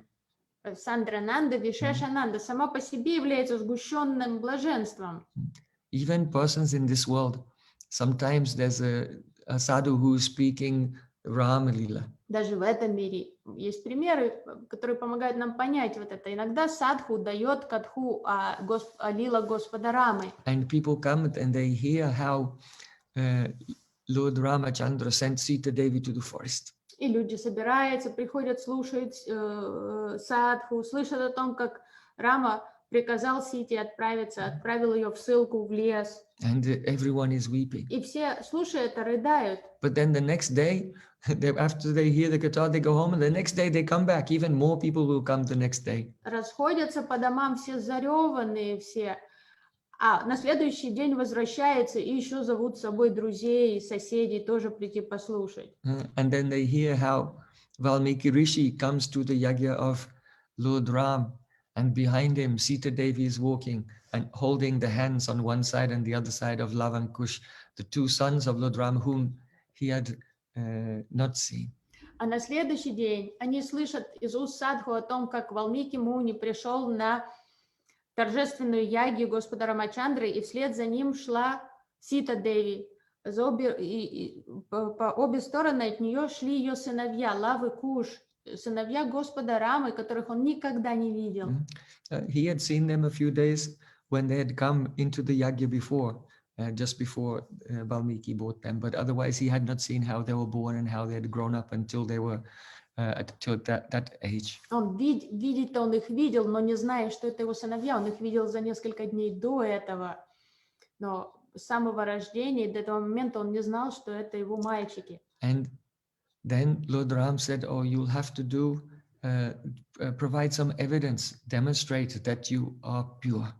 Сандрананда, Вишешананда сама по себе является сгущенным блаженством. Even persons in this world, sometimes there's a sadhu who is speaking Rama Lila. Даже в этом мире есть примеры, которые помогают нам понять вот это. Иногда садху дает катху о лила Господа Рамы. And people come and they hear how Lord Ramachandra sent Sita Devi to the forest. И люди собираются, приходят, слушают садху, слышат о том, как Рама приказал Сите отправиться, отправил ее в ссылку в лес. And everyone is weeping. И все, слушая это, рыдают. But then the next day, after they hear the katha, they go home, and the next day they come back. Even more people will come the next day. Расходятся по домам все зареванные, все. А на следующий день возвращаются и еще зовут с собой друзей, соседей тоже прийти послушать. And then they hear how Valmiki Rishi comes to the yagya of Lord Ram, and behind him Sita Devi is walking and holding the hands on one side and the other side of Lava and Kush, the two sons of Lord Ram whom he had not seen. А на следующий день они слышат из уст садху о том, как Валмики Муни пришел на торжественную ягью Господа Рамачандры, и вслед за ним шла Сита Деви. По обе стороны от нее шли ее сыновья, Лавы Куш, сыновья Господа Рамы, которых он никогда не видел. He had seen them a few days when they had come into the yagya before, just before Valmiki bought them, but otherwise he had not seen how they were born and how they had grown up until they were to that age. Он видеть-то он их видел, но не зная, что это его сыновья. Он их видел за несколько дней до этого. Но с самого рождения до этого момента он не знал, что это его мальчики. And then Lord Ram said, "Oh, you'll have to do provide some evidence, demonstrate that you are pure."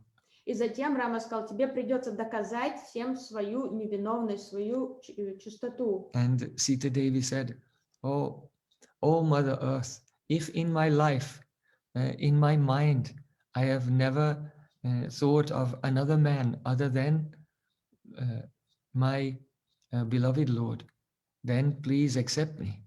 И затем Рама сказал: тебе придется доказать всем свою невиновность, свою чистоту. And Sita Devi said, "Oh, Mother Earth, if in my life, in my mind, I have never thought of another man other than my beloved Lord, then please accept me."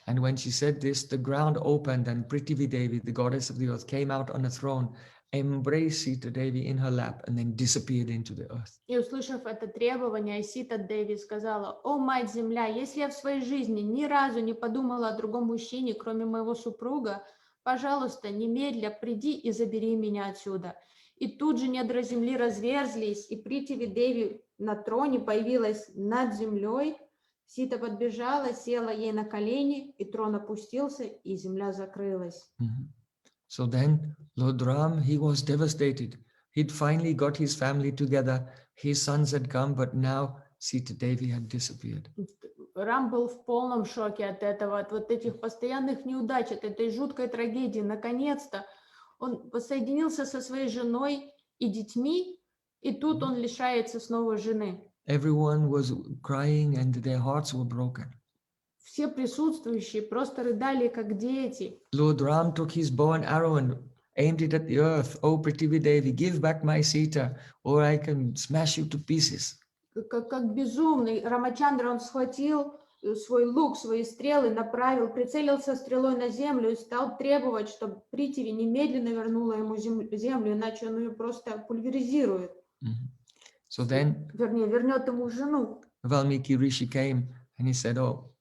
And when she said this, the ground opened and Prithvi Devi, the goddess of the earth, came out on a throne, embraced Sita Devi in her lap, and then disappeared into the earth. И услышав это требование, Сита Деви сказала: «О, Мать-Земля, если я в своей жизни ни разу не подумала о другом мужчине, кроме моего супруга, пожалуйста, немедля приди и забери меня отсюда». И тут же недра земли разверзлись, и Прithvi Деви на троне появилась над землей. Сита подбежала, села ей на колени, и трон опустился, и земля закрылась. So then Lord Ram, he was devastated. He'd finally got his family together. His sons had come, but now Sita Devi had disappeared. Рам был в полном шоке от этого, от вот этих постоянных неудач, от этой жуткой трагедии. Наконец-то он воссоединился со своей женой и детьми, и тут он лишается снова жены. Everyone was crying and their hearts were broken. Все присутствующие просто рыдали, как дети. Lord Ram took his bow and arrow and aimed it at the earth. Oh, Prithvi Devi, give back my Sita, or I can smash you to pieces. Как безумный Рамачандра, он схватил свой лук, свои стрелы, направил, прицелился стрелой на землю и стал требовать, чтобы Притиви немедленно вернула ему землю, иначе он ее просто пульверизирует. So then Вернее, вернет ему жену. Valmiki Rishi came and he said, oh,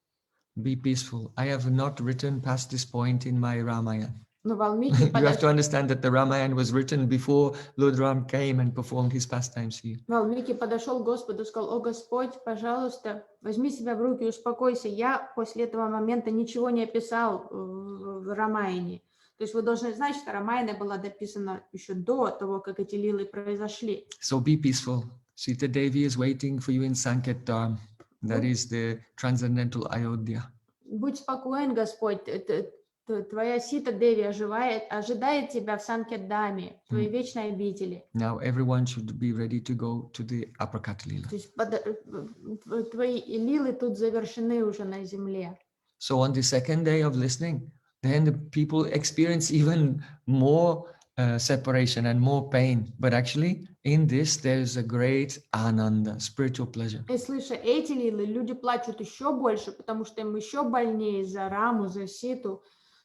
be peaceful. I have not written past this point in my Ramayana. Но Валмики You have to understand that the Ramayana was written before Lord Ram came and performed his pastimes here. Валмики подошел к Господу и сказал: «О Господь, пожалуйста, возьми себя в руки, успокойся. Я после этого момента ничего не описал в Рамаяне». То есть вы должны знать, что Рамаяна была дописана еще до того, как эти лилы произошли. So be peaceful. Sita Devi is waiting for you in Sanket Dham. That is the transcendental Ayodhya. Будь спокоен, Господь. Твоя Сита Деви ожидает тебя в Санкет-Даме, в твоей вечной обители. Now everyone should be ready to go to the Aprakat Lila. То есть твои лилы тут завершены уже на земле. So on the second day of listening, then the people experience even more separation and more pain. But actually, in this, there is a great ananda, spiritual pleasure. И слыша эти лилы, люди плачут еще больше, потому что им еще больнее за Раму, за Ситу.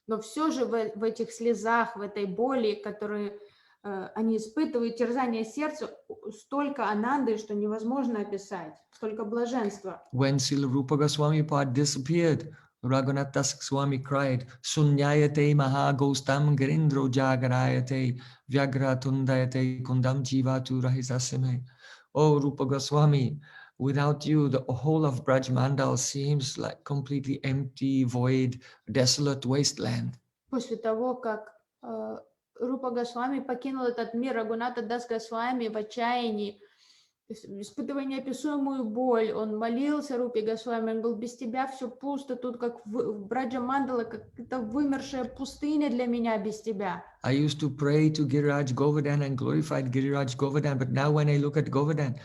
Но все же в этих слезах, в этой боли, которые они испытывают, терзание сердца, столько ананды, что невозможно описать, столько блаженства. When Srila Rupa Goswami Pad disappeared, Raghunath Das Swami cried, Sunyayate Maha Gostam Girindro Jagarayate Vyagra Kundam Jivatu Rahisasime. Oh, Rupa Goswami, without you, the whole of Braj Mandal seems like completely empty, void, desolate wasteland. После того, как Рупа Госвами покинул этот мир, Рагуната Дас Госвами в отчаянии, испытывая неописуемую боль, он молился Рупе Госвами, он говорил: без тебя все пусто, тут как в Браджа Мандала, как это вымершая пустыня для меня без тебя. I used to pray to Giriraj Govardhan and glorified Giriraj Govardhan, but now when I look at Govardhan,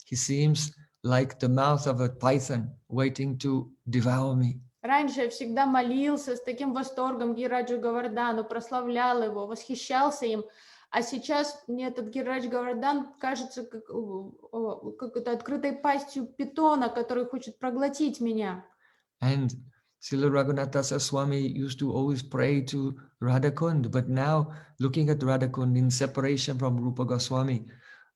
he seems like the mouth of a python waiting to devour me. Раньше я всегда молился с таким восторгом Гираджу Гавардану, прославлял его, восхищался им, а сейчас мне этот Гирадж Гавардан кажется как это открытой пастью питона, который хочет проглотить меня. And Srila Raghunatha Swami used to always pray to Radhakund, but now looking at Radhakund in separation from Rupa Goswami,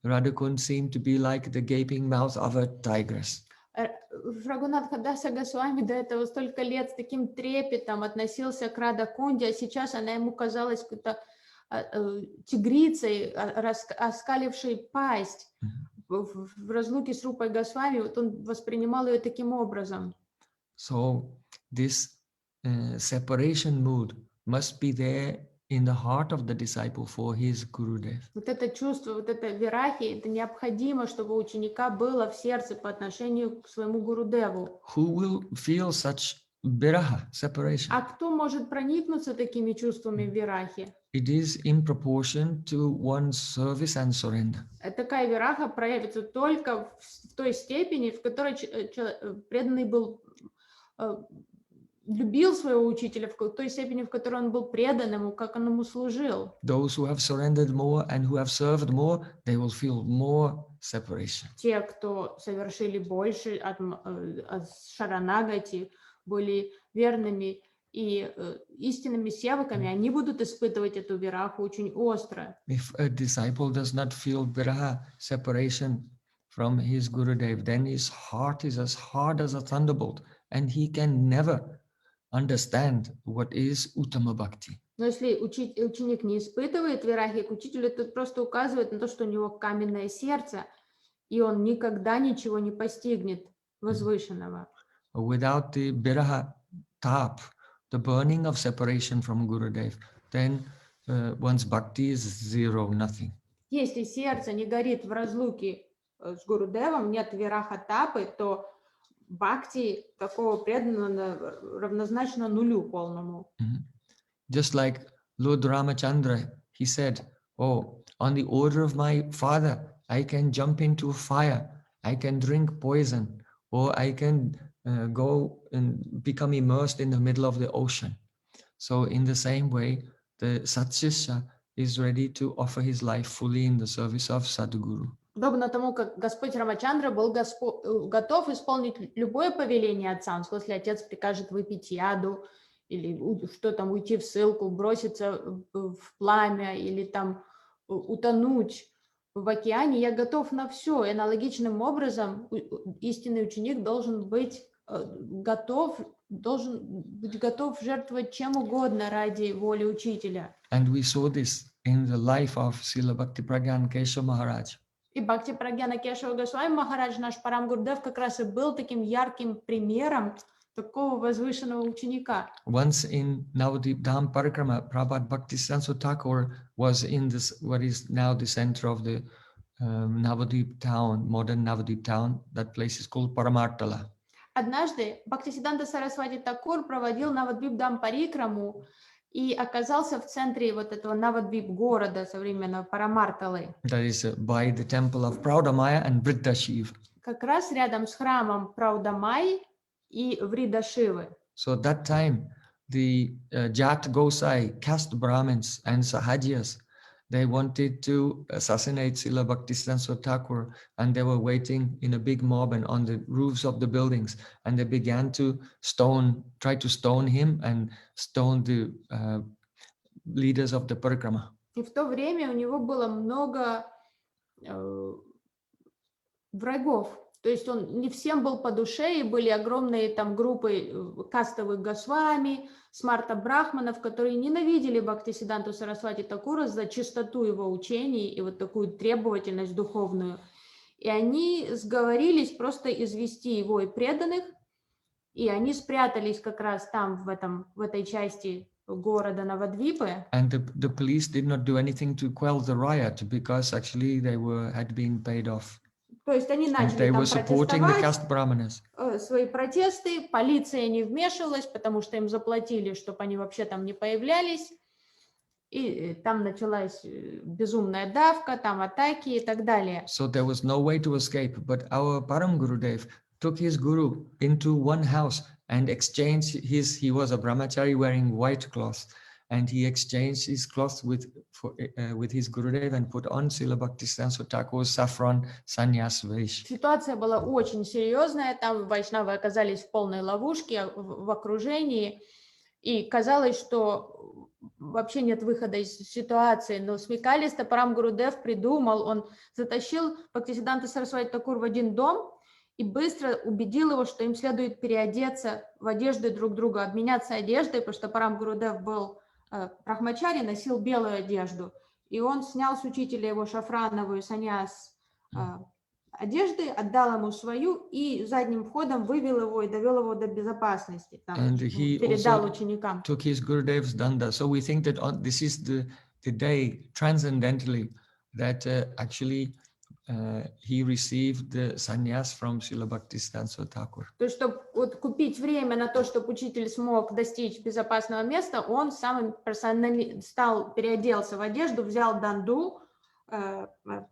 Radhakund seemed to be like the gaping mouth of a tigress. Рагунат Хадаса Госвами до этого столько лет с таким трепетом относился к Радакунде, а сейчас она ему казалась какой-то тигрицей, оскалившей пасть. В разлуке с Рупой Госвами вот он воспринимал ее таким образом. So this separation mood must be there in the heart of the disciple for his Gurudev. Вот это чувство, вот это вирахи, это необходимо, чтобы у ученика было в сердце по отношению к своему Гурудеву. Who will feel such viraha, separation? А кто может проникнуться такими чувствами вирахи? It is in proportion to one's service and surrender. Такая вираха проявится только в той степени, в которой преданный был любил своего учителя, в той степени, в которой он был предан ему, как он ему служил. Those who have surrendered more and who have served more, they will feel more separation. Те, кто совершили больше от шаранагати, были верными и истинными севаками, они будут испытывать эту вираху очень остро. If a disciple does not feel viraha, separation from his Gurudev, then his heart is as hard as a thunderbolt and he can never understand what is Uttama Bhakti. Но если ученик не испытывает вирахи к учителю, это просто указывает на то, что у него каменное сердце, и он никогда ничего не постигнет возвышенного. Without the viraha tap, the burning of separation from Gurudev, then one's bhakti is zero, nothing. Если сердце не горит в разлуке с Гурудевом, нет вираха тапы, то бхакти такого преданного равнозначно нулю полному. Mhm. Just like Lord Ramachandra, he said, "Oh, on the order of my father, I can jump into fire, I can drink poison, or I can go and become immersed in the middle of the ocean." So, in the same way, the Satsishya is ready to offer his life fully in the service of Sadhguru. Подобно тому, как Господь Рамачандра был готов исполнить любое повеление отца. Он сказал, если отец прикажет выпить яду, или что там, уйти в ссылку, броситься в пламя, или там утонуть в океане, я готов на все. И аналогичным образом истинный ученик должен быть готов жертвовать чем угодно ради воли учителя. And we saw this in the life of Srila Bhaktipragyan Keshav Maharaj. И Бхакти Прагьяна Кешава Госвами Махарадж, наш Парам Гурдев, как раз и был таким ярким примером такого возвышенного ученика. Once in Navadip Dham Parikrama, Prabhupada Bhaktisiddhanta Thakur was in this, what is now the center of the Navadip town, modern Navadip town. That place is called Paramartala. Однажды Бхактисиддханта Сарасвати Такур проводил Навадвип Дам Парикраму и оказался в центре вот этого Навадвип города современного Парамарталы. That is by the temple of Praudamaya and Vriddashiv. Как раз рядом с храмом Праудамай и Вридашивы. So at that time, the Jat Gosai, caste Brahmins and Sahajias, they wanted to assassinate Srila Bhaktisiddhanta Thakur, and they were waiting in a big mob and on the roofs of the buildings, and they began to try to stone him and stone the leaders of the parikrama. И в то время у него было много врагов. То есть он не всем был по душе, и были огромные там группы кастовых госвами, смарта брахманов, которые ненавидели Бхактисиддханту Сарасвати Такура за чистоту его учений и вот такую требовательность духовную. И они сговорились просто извести его и преданных, и они спрятались как раз там, в этой части города Навадвипы. And the police did not do anything to quell the riot because actually they had been paid off. То есть они начали там протестовать свои протесты, полиция не вмешивалась, потому что им заплатили, чтобы они вообще там не появлялись. И там началась безумная давка, там атаки и так далее. So there was no way to escape, but our Param Gurudev took his guru into one house and exchanged he was a brahmachari wearing white cloth, and he exchanged his cloth with his Gurudev and put on Srila Bhaktisiddhanta Thakur's saffron sannyas vesh. Ситуация была очень серьезная, там вайшнавы оказались в полной ловушке, в окружении, и казалось, что вообще нет выхода из ситуации, но смекалисто Парам Гурудев придумал, он затащил Бхактисиддханта Сарасвати Такур в один дом и быстро убедил его, что им следует переодеться в одежды друг друга, обменяться одеждой, потому что Парам Гурудев был брахмачари, носил белую одежду. И он снял с учителя его шафрановую саньяс одежды, отдал ему свою и задним входом вывел его и довел его до безопасности. Там, передал ученикам. Took his Gurudev's danda. So we think that this is the day transcendentally that actually he received the sannyas from Srila Bhaktisiddhanta Thakur. То есть, чтобы вот купить время на то, чтобы учитель смог достичь безопасного места, он сам персонально переоделся в одежду, взял данду,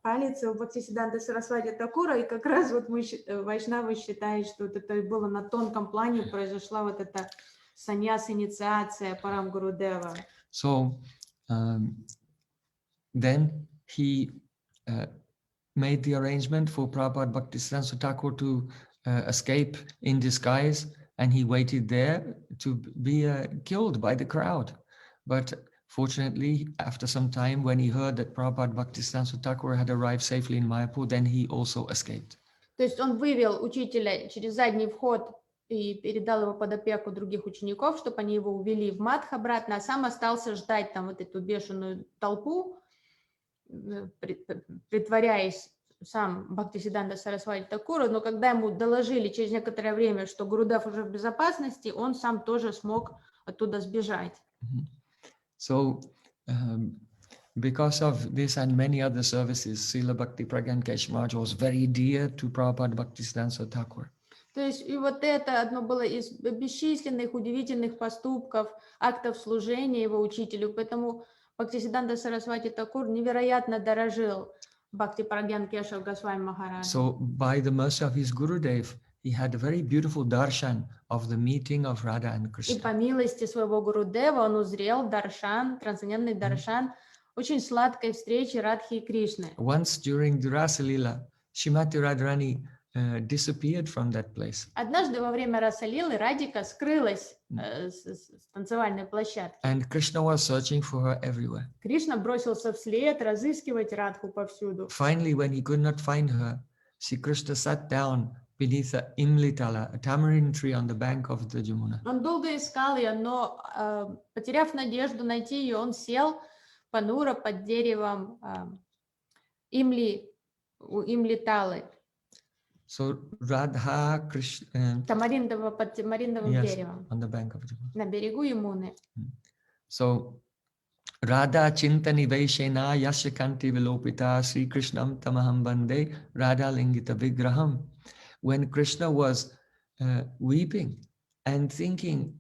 палец у Бхактисиддханты Сарасвати Такура, и как раз вот мы, вайшнавы, считают, что вот это было на тонком плане, произошла вот эта саньяс-инициация Парам Гурудева. So then he made the arrangement for Prabhupada Bhaktisiddhanta Thakur to escape in disguise, and he waited there to be killed by the crowd. But fortunately, after some time, when he heard that Prabhupada Bhaktisiddhanta Thakur had arrived safely in Mayapur, then he also escaped. То есть он вывел учителя через задний вход и передал его под опеку других учеников, чтобы они его увели в Мадх обратно, а сам остался ждать там вот эту бешеную толпу, притворяясь сам Бхактисиддханта Сарасвати Такура, но когда ему доложили через некоторое время, что Гурудев уже в безопасности, он сам тоже смог оттуда сбежать. So, because of this and many other services, Srila Bhakti Pragyan Keshav Maharaj was very dear to Prabhupada Bhaktisiddhanta Thakur. То есть и вот это одно было из бесчисленных удивительных поступков, актов служения его учителю. Поэтому Бхактисиданта Сарасвати Такур невероятно дорожил Бхакти Прагьян Кешав Госвами Махараджа. So, by the mercy of his Gurudev, he had a very beautiful darshan of the meeting of Radha and И Krishna. по милости своего Гурудева он узрел даршан, трансцендентный даршан, очень сладкой встречи Радхи и Кришны. Once during the Rasa Leela, Shrimati Radharani disappeared from that place. Однажды во время Расалилы Радика скрылась с танцевальной площадки. And Krishna was searching for her everywhere. Кришна бросился вслед разыскивать Радху повсюду. Finally, when he could not find her, Sri Krishna sat down beneath a imlitala, a tamarind tree on the bank of the Jamuna. Он долго искал ее, но, потеряв надежду найти ее, он сел понуро под деревом имлиталы, So Radha Krishna, под тамариндовым yes, деревом, on the bank of Jamuna. на берегу Ямуны. So Radha Chintani Vaishena Yashakanti Vilopita Sri Krishnam Tamaham Bande Radha Lingita Vigraham. When Krishna was weeping and thinking,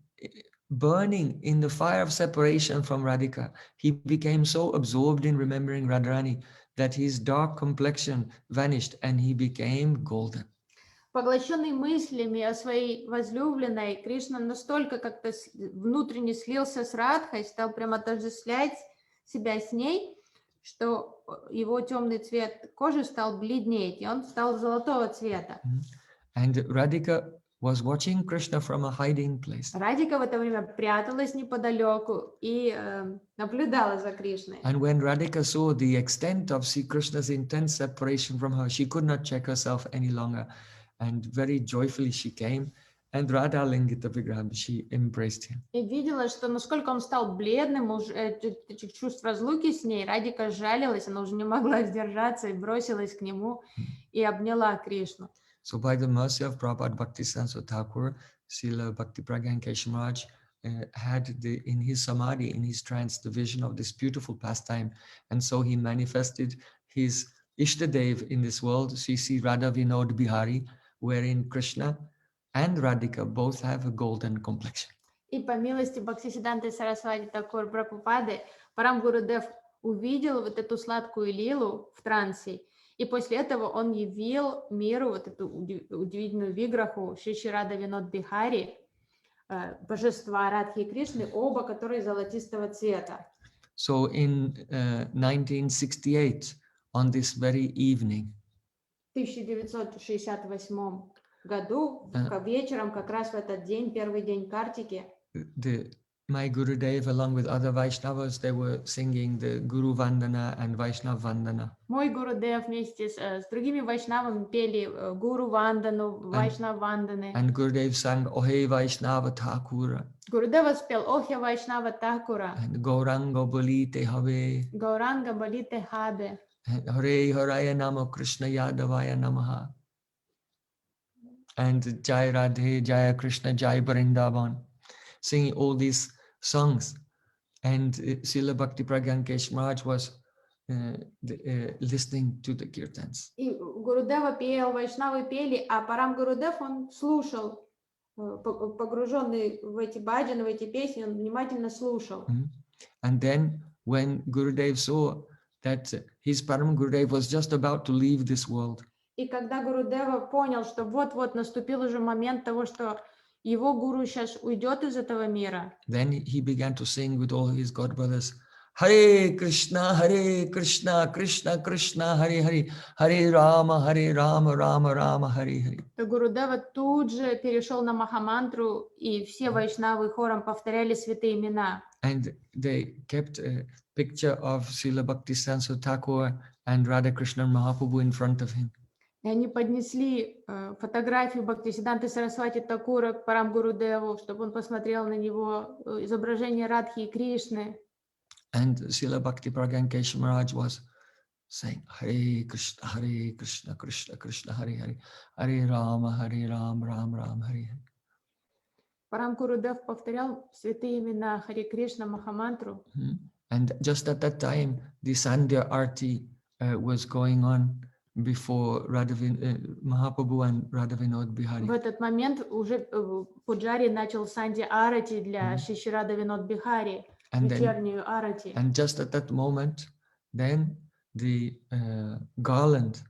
burning in the fire of separation from Radhika, he became so absorbed in remembering Radharani that his dark complexion vanished and he became golden. Поглощенный мыслями о своей возлюбленной, Кришна настолько как-то внутренне слился с Радхой, стал прямо отождествлять себя с ней, что его темный цвет кожи стал бледнеть, и он стал золотого цвета. And Radhika was watching Krishna from a hiding place. Радика в это время пряталась неподалеку и наблюдала за Кришной. And when Radhika saw the extent of Sri Krishna's intense separation from her, she could not check herself any longer. And very joyfully she came, and Radha Lingita Vigraham, she embraced him. И видела, что насколько он стал бледным, уже этих чувств разлуки с ней, Радика сжалилась, она уже не могла сдержаться и бросилась к нему и обняла Кришну. So by the mercy of Prabhupada Bhaktisiddhanta Thakur, Srila Bhakti Pragyan Keshamaraj had in his samadhi, in his trance, the vision of this beautiful pastime. And so he manifested his Ishtadev in this world, Sri Radha Vinod Bihari, wherein Krishna and Radhika both have a golden complexion. И по милости Бхактисиданты Сарасвати Такур Прабхупады, Парам Гурудев увидел вот эту сладкую лилу в трансе, и после этого он явил миру вот эту удивительную виграху Шри Рада Винод Бихари, божества Радхи и Кришны, оба которые золотистого цвета. So in 1968, on this very evening, В 1968 году, вечером, как раз в этот день, первый день Картики, my Gurudev, along with other Vaishnavas, they were singing the Guru Vandana and Vaishnav Vandana. Мой Гурудев вместе с другими вайшнавами пели Гуру Вандану, Вайшнав Ванданы. And Gurudev sang Ohe Vaishnava Thakura. Гурудева спел Охе Вайшнава Такура. And Gauranga Bolite Have. Гауранга Балите Хабе. And Hare Haraya Nama Krishna Yadavaya Namaha. And Jai Radhe, Jaya Krishna, Jai Vrindavan. Singing all these songs. And Srila Bhakti Pragyan Keshamaraj was listening to the kirtans. И Гурудева пел, вайшнавы пели, а Парам Гурудев, он слушал, погруженный в эти баджаны, в эти песни, он внимательно слушал. And then when Gurudev saw that his Param Gurudev was just about to leave this world. И когда Гурудева понял, что вот-вот наступил уже момент того, что его гуру сейчас уйдет из этого мира, then he began to sing with all his god brothers, Hare Krishna, Krishna Krishna, Hare Hare, Hare Rama, Rama Rama, Hare Hare. то Гурудева тут же перешел на Махамантру, и все вайшнавы хором повторяли святые имена. And they kept a picture of Srila Bhaktisiddhanta Thakur and Radha Krishna Mahaprabhu in front of him. И они поднесли фотографию Бхактисиданты Сарасвати Такура к Парам Гурудеву, чтобы он посмотрел на него, изображение Радхи и Кришны. And Srila Bhakti Pragyan Keshamaraj was saying, Hare Krishna, Krishna Krishna, Hare Hare, Hare Rama, Rama Rama, Hare Hare. Парам Гурудев повторял святые имена Харе Кришна Махамантру. And just at that time, the Sandhya Arti was going on. before Mahaprabhu and Radha Vinod В Bihari. этот момент уже Пуджари начал Санди Арати для Мгм. Шиширада Винод Бихари, And then, вечернюю Арати. and just at that moment, then the garland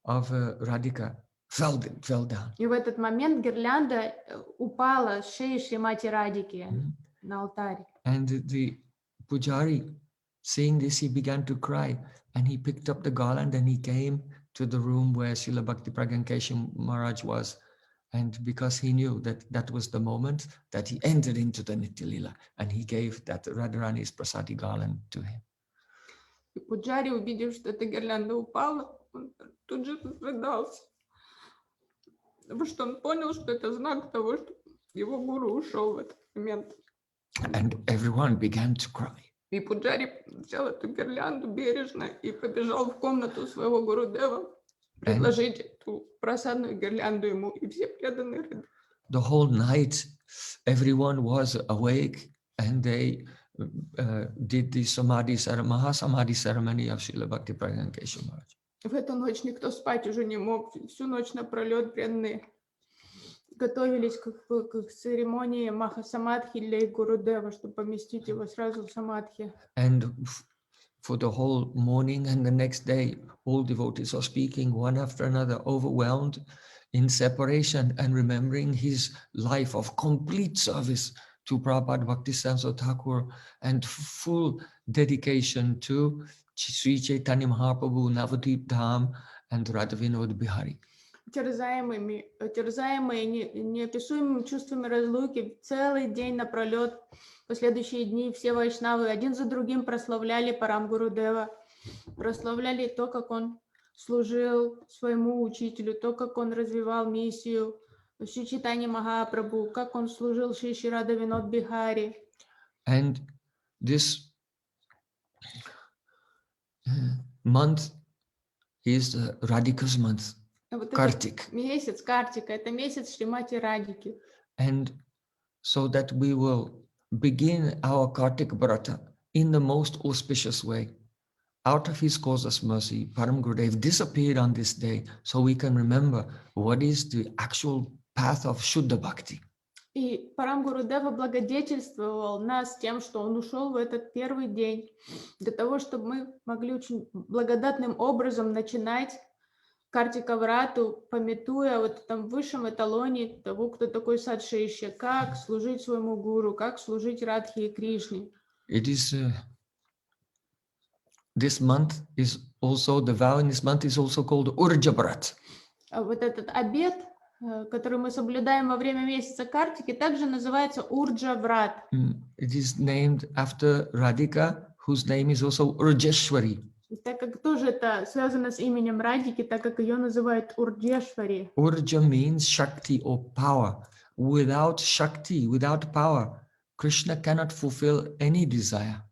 of Radhika fell down. И в этот момент гирлянда упала с шеи Шримати Радики Mhm. на алтарь. And the Pujari, seeing this, he began to cry, and he picked up the garland and he came to the room where Srila Bhakti Pragyan Keshav Maharaj was. And because he knew that that was the moment that he entered into the Nitya Lila, and he gave that Radharani's Prasadi garland to him. И Пуджари, увидев, что эта гирлянда упала, он тут же разрыдался. Потому что он понял, что это знак того, что его гуру ушел в этот момент. And everyone began to cry. И Пуджари взял эту гирлянду бережно и побежал в комнату своего Гурудева предложить эту просадную гирлянду ему, и все преданные рыдали. The whole night, everyone was awake, and they did the Mahasamadhi ceremony of Srila Bhakti Pragyan Keshav Maharaj. В эту ночь никто спать уже не мог. Всю ночь напролет преданные готовились к церемонии Махасамадхи для Гурудева, чтобы поместить его сразу в самадхи. And for the whole morning and the next day, all devotees are speaking one after another, overwhelmed in separation and remembering his life of complete service to Prabhupada Bhaktisiddhanta Thakur and full dedication to Sri Chaitanya Mahaprabhu, Navadip Dham, and Radha Vinod Bihari. Терзаемые неописуемыми чувствами разлуки, целый день напролет, последующие дни все вайшнавы один за другим прославляли Парам Гурудева, прославляли то, как он служил своему учителю, то, как он развивал миссию Шри Чайтанья Махапрабху, как он служил Шри Шрада Винод Бихари. And this month is Radhika's month, Вот Kartik. этот месяц Картика, это месяц Шримати Радики. And so that we will begin our Kartik Vrata in the most auspicious way. Out of his causeless mercy, Param Gurudev disappeared on this day, so we can remember what is the actual path of Shuddha Bhakti. И Парам Гурудева благодетельствовал нас тем, что он ушел в этот первый день, для того, чтобы мы могли очень благодатным образом начинать Картика Врату, памятуя вот в этом высшем эталоне того, кто такой садшишья, как служить своему гуру, как служить Радхе и Кришне. It is this month is also the vow in this month is also called Urja Bharat. Вот этот обет, который мы соблюдаем во время месяца Картики, также называется Урджа Врат. It is named after Radhika, whose name is also Urjeshwari. Так как тоже это связано с именем Радики, так как ее называют Урджешвари. Urja means Shakti or power. Without Shakti, without power, Krishna cannot fulfill any desire.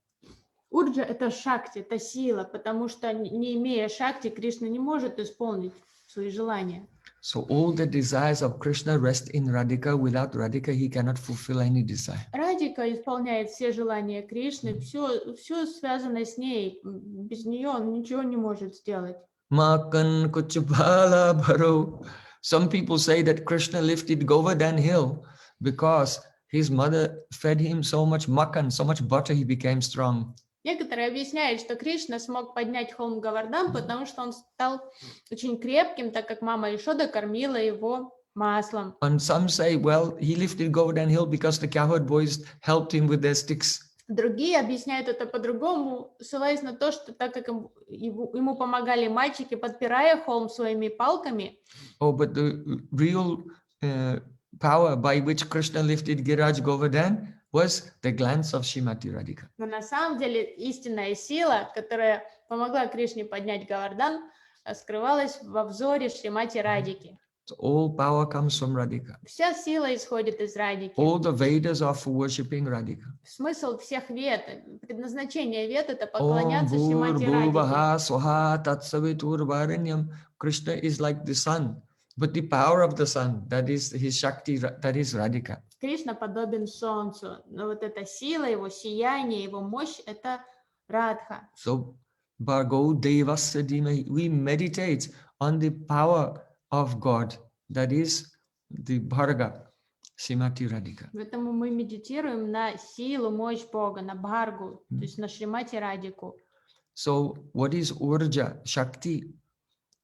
Урджа — это шакти, это сила, потому что не имея шакти, Кришна не может исполнить свои желания. So all the desires of Krishna rest in Radhika. Without Radhika, he cannot fulfill any desire. Радика исполняет все желания Кришны, все связано с ней. Без нее он ничего не может сделать. Makan kuchbala bharo. Some people say that Krishna lifted Govardhan hill because his mother fed him so much makan, so much butter, he became strong. Некоторые объясняют, что Кришна смог поднять холм Говардан, потому что он стал очень крепким, так как мама Ишода кормила его маслом. And some say, well, he lifted Govardhan hill because the cowherd boys helped him with their sticks. Другие объясняют это по-другому, ссылаясь на то, что так как ему помогали мальчики, подпирая холм своими палками. Oh, but the real power by which Krishna lifted Giraj Govardhan was the glance of Srimati Radhika. Но на самом деле истинная сила, которая помогла Кришне поднять Говардан, скрывалась во взоре Шримати Радики. So all power comes from Radhika. Вся сила исходит из Радики. All the Vedas are for worshipping Radhika. Смысл всех вед, предназначение вед — это Om поклоняться Шримати Радике. Bhurvaha Swaha Tatsavitur Varanyam. Krishna is like the sun, but the power of the sun, that is his Shakti, that is Radhika. Кришна подобен солнцу, но вот эта сила, его сияние, его мощь — это Радха. So Bhargo Devasya Dhimahi, we meditate on the power of God, that is the Bharga, Srimati Radhika. Поэтому мы медитируем на силу, мощь Бога, на Бхаргу, то есть на Шримати Радику. So, what is Urja, Shakti?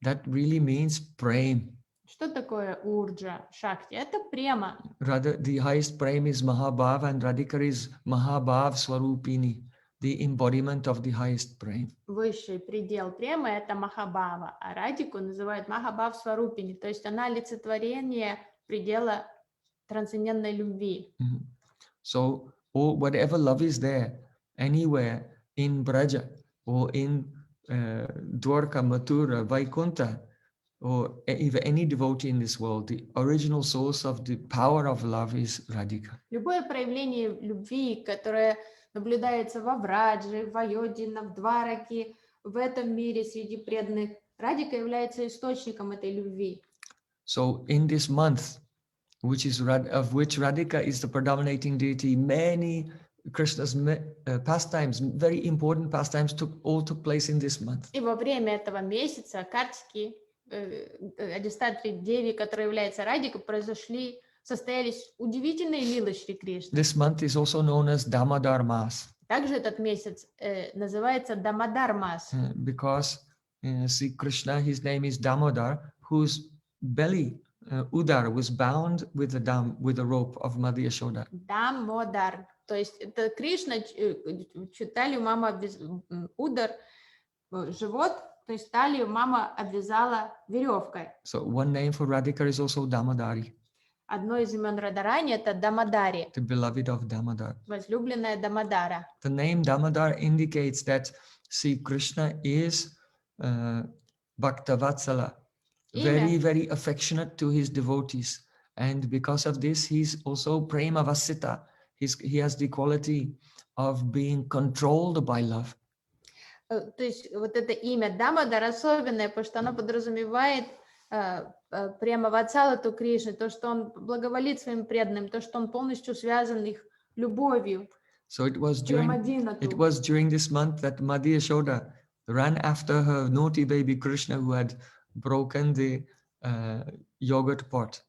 That really means prem. Что такое урджа, шакти? Это према. Rather, the highest prem is Mahabhav, and Radhika is Mahabhav Swarupini, the embodiment of the highest prem. Высший предел премы – это Махабхава, а Радику называют Махабхав Сварупини, то есть она олицетворение предела трансцендентной любви. So, whatever love is there, anywhere in Braja or in Dwarka, Mathura, Vaikuntha, or even any devotee in this world, the original source of the power of love is Radhika. Любое проявление любви, которое наблюдается во Врадже, в Айодхе, в Двараке, в этом мире среди преданных, Радика является источником этой любви. So in this month, of which Radhika is the predominating deity, many Krishna's pastimes, very important pastimes, took place in this month. И во время этого месяца Картики, Адистатри Деви, которая является Радикой, состоялись удивительные лилы Шри Кришны. This month is also known as Damodar Mas. Также этот месяц называется Дамодар Мас. Because Sri Krishna, his name is Damodar, whose belly, Udar, was bound with the rope of Mother Yashoda. Дамодар. То есть это Кришна, талию мама удар, живот, то есть талию мама обвязала веревкой. So one name for Radhika is also Damodari. Одно из имен Радарани это Дамодари. The beloved of Damodar. Возлюбленная Дамодара. The name Damodar indicates that Sri Krishna is Bhaktavatsala, very, very affectionate to his devotees. And because of this, he's also Prema Vasita. He has the quality of being controlled by love. То есть вот это имя Дамодар особенное, потому что оно подразумевает прямо Ватсалату Кришны, то, что он благоволит своим преданным, то, что он полностью связан их любовью. So it was during this month that Mother Yashoda ran after her naughty baby Krishna who had broken the yogurt pot,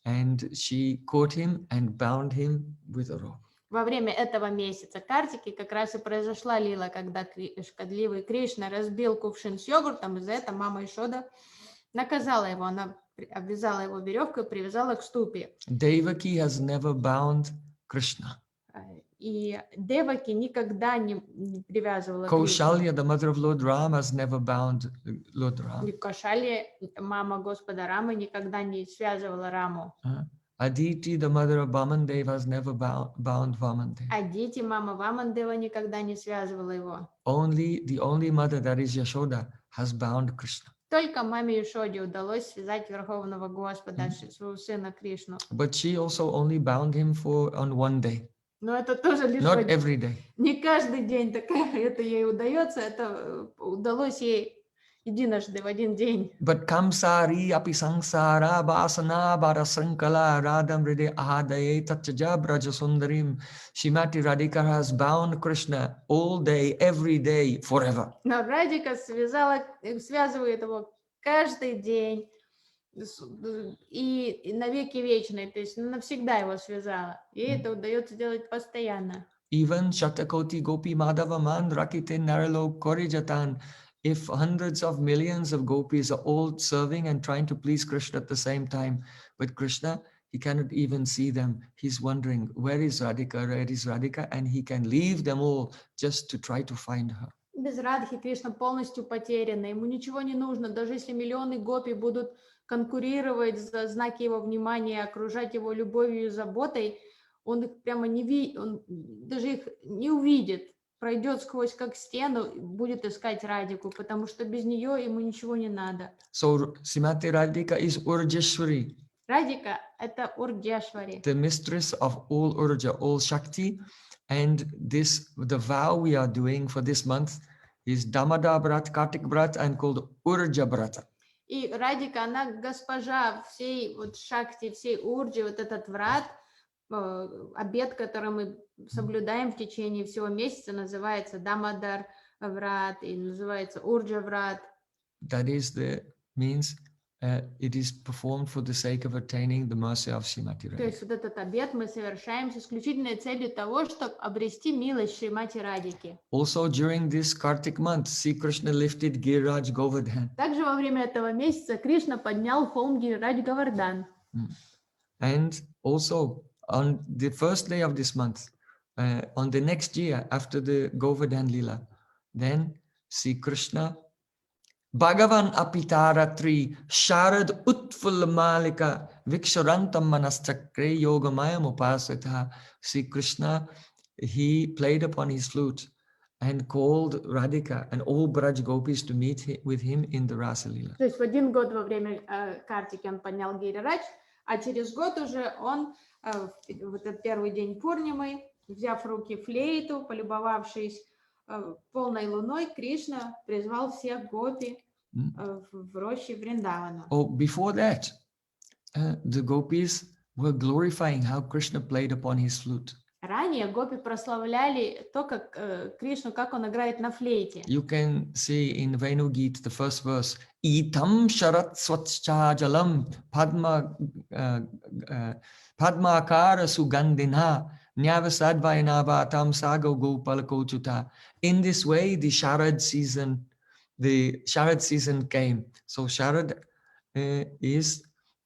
and she caught him and bound him with a rope. Во время этого месяца Картики как раз и произошла лила, когда шкодливый Кришна разбил кувшин с йогуртом, и за это мама Ишода наказала его, она обвязала его веревкой и привязала к ступе. Devaki has never bound Krishna. И Деваки никогда не привязывала Kaushalya, the mother of Lord Ram, has never bound Lord Ram. Кошалья, мама Господа Рамы, никогда не связывала Раму. Aditi, the mother of Vamandev, has never bound Vamandev. Адити, мама Вамандева, никогда не связывала его. The only mother, that is Yashoda, has bound Krishna. Только маме Ешоде удалось связать Верховного Господа, своего сына Кришну. But she also only bound him on one day. Но это тоже лишь Not every day. Не каждый день это ей удается, это удалось ей единожды в один день. But kamsari api sangsara vasana barasankala radam ride ahadaye tatja braja sundarim. Shrimati Radhika has bound Krishna all day, every day, forever. Но Радика связывает его каждый день и навеки вечные, то есть навсегда его связала. Ей это удается делать постоянно. Even Shatakoti Gopi Madhava Man Rakite Naralo Korijatan. If hundreds of millions of gopis are all serving and trying to please Krishna at the same time, but Krishna, he cannot even see them. He's wondering, where is Radhika? And he can leave them all just to try to find her. Без Радхи Кришна полностью потеряна. Ему ничего не нужно. Даже если миллионы гопи будут конкурировать за знаки его внимания, окружать его любовью и заботой, он их прямо он даже их не увидит. Пройдет сквозь как стену, будет искать Радику, потому что без нее ему ничего не надо. So Srimati Radhika is Urjeshwari. Радика – это Урджешвари. The mistress of all Urja, all Shakti. And the vow we are doing for this month is Damodar Brat, Kartik Brat, and called Urja Brata. И Радика, она госпожа всей вот Шакти, всей Урджи, вот этот врат, обет, который мы соблюдаем в течение всего месяца, называется Дамодар Врат и называется Урджа Врат. That is the means it is performed for the sake of attaining the mercy of Srimati То есть Radhika. вот этот обет мы совершаем с исключительной целью того, чтобы обрести милость Шримати Радики. Also during this Kartik month, Sri Krishna lifted Giriraj Govardhan. Также во время этого месяца Кришна поднял холм Гирирадж Говардхан. And also on the first day of this month, on the next year after the Govardhan Lila, then Sri Krishna Bhagavan Apitaratri Sharad Utful Malika Viksharantam Manastakre Yogamayam Upasita. Sri Krishna, he played upon his flute and called Radhika and all Braj Gopis to meet with him in the Rasa Lila. То есть в один год во время Картики он поднял Гирирадж, а через год уже он в этот первый день Пурнимы, взяв в руки флейту, полюбовавшись полной луной, Кришна призвал всех гопи в роще Вриндавана. Oh, before that, the gopis were glorifying how Krishna played upon his flute. Ранее гопи прославляли то, как Кришну, как он играет на флейте. You can see in Venu Geet, the first verse, Itam Sharat Swatchajalam Padma Padmakara Sugandhina Nyavasadvayanavatam Sago Gopalakochuta. In this way, the Sharad season came. So Sharad is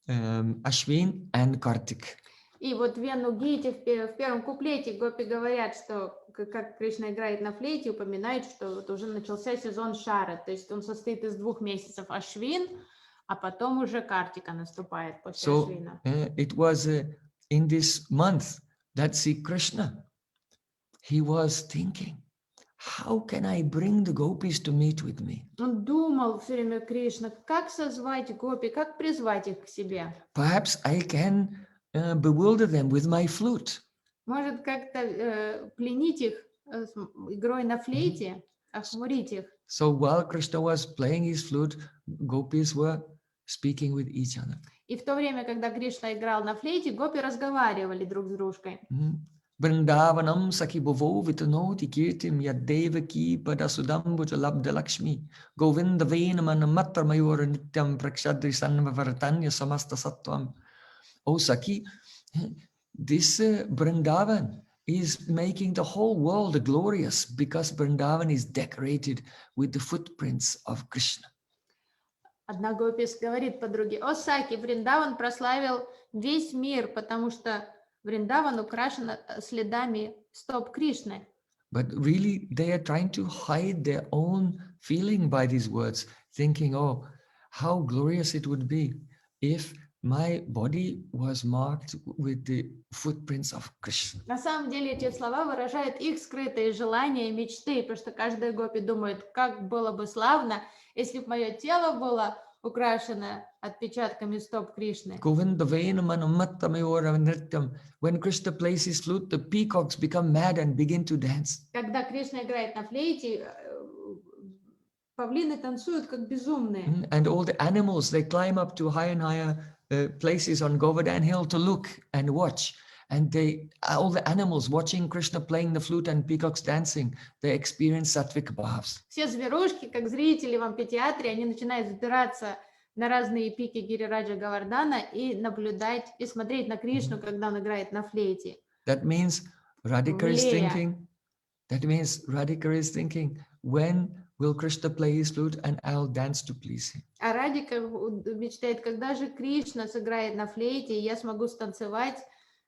Ashwin and Kartik. И вот в Вену-Гите в первом куплете гопи говорят, что как Кришна играет на флейте, упоминают, что вот уже начался сезон Шара, то есть он состоит из 2 месяцев Ашвин, а потом уже Картика наступает после Ашвина. It was in this month that Sri Krishna, he was thinking, how can I bring the gopis to meet with me? Он думал все время, Кришна, как созвать гопи, как призвать их к себе. Perhaps I can bewilder them with my flute. Может как-то пленить их игрой на флейте, охмурить их. So while Krishna was playing his flute, gopis were speaking with each other. И в то время, когда Кришна играл на флейте, гопи разговаривали друг с дружкой. Vrindavanam Saki Bhavo Vitanoti Kirtim Yadevaki Padasudambuja Labda Lakshmi Govinda Venaman Matar Mayura Nityam Prakshadri Sanvaratanya Samasta Sattvam. Oh Saki, this Vrindavan is making the whole world glorious because Vrindavan is decorated with the footprints of Krishna. Одна гопис говорит подруге: «О, Саки, Вриндаван прославил весь мир, потому что Вриндаван украшен следами стоп Кришны». But really, they are trying to hide their own feeling by these words, thinking, oh, how glorious it would be if my body was marked with the footprints of Krishna. На самом деле эти слова выражают их скрытые желания и мечты, потому что каждая гопи думает, как было бы славно, если бы мое тело было украшено отпечатками стоп Кришны. When Krishna plays his flute, the peacocks become mad and begin to dance. Когда Кришна играет на флейте, павлины танцуют как безумные. And all the animals, they climb up to higher and higher places on Govardhan Hill to look and watch. And all the animals watching Krishna playing the flute and peacocks dancing, they experience sattvic bhavs. Все зверушки, как зрители в амфитеатре, они начинают взбираться на разные пики Гирираджа Говардхана и наблюдать, и смотреть на Кришну, когда он играет на флейте. That means Radhika is thinking, when will Krishna play his flute and I'll dance to please him. А Радика мечтает, когда же Кришна сыграет на флейте, и я смогу станцевать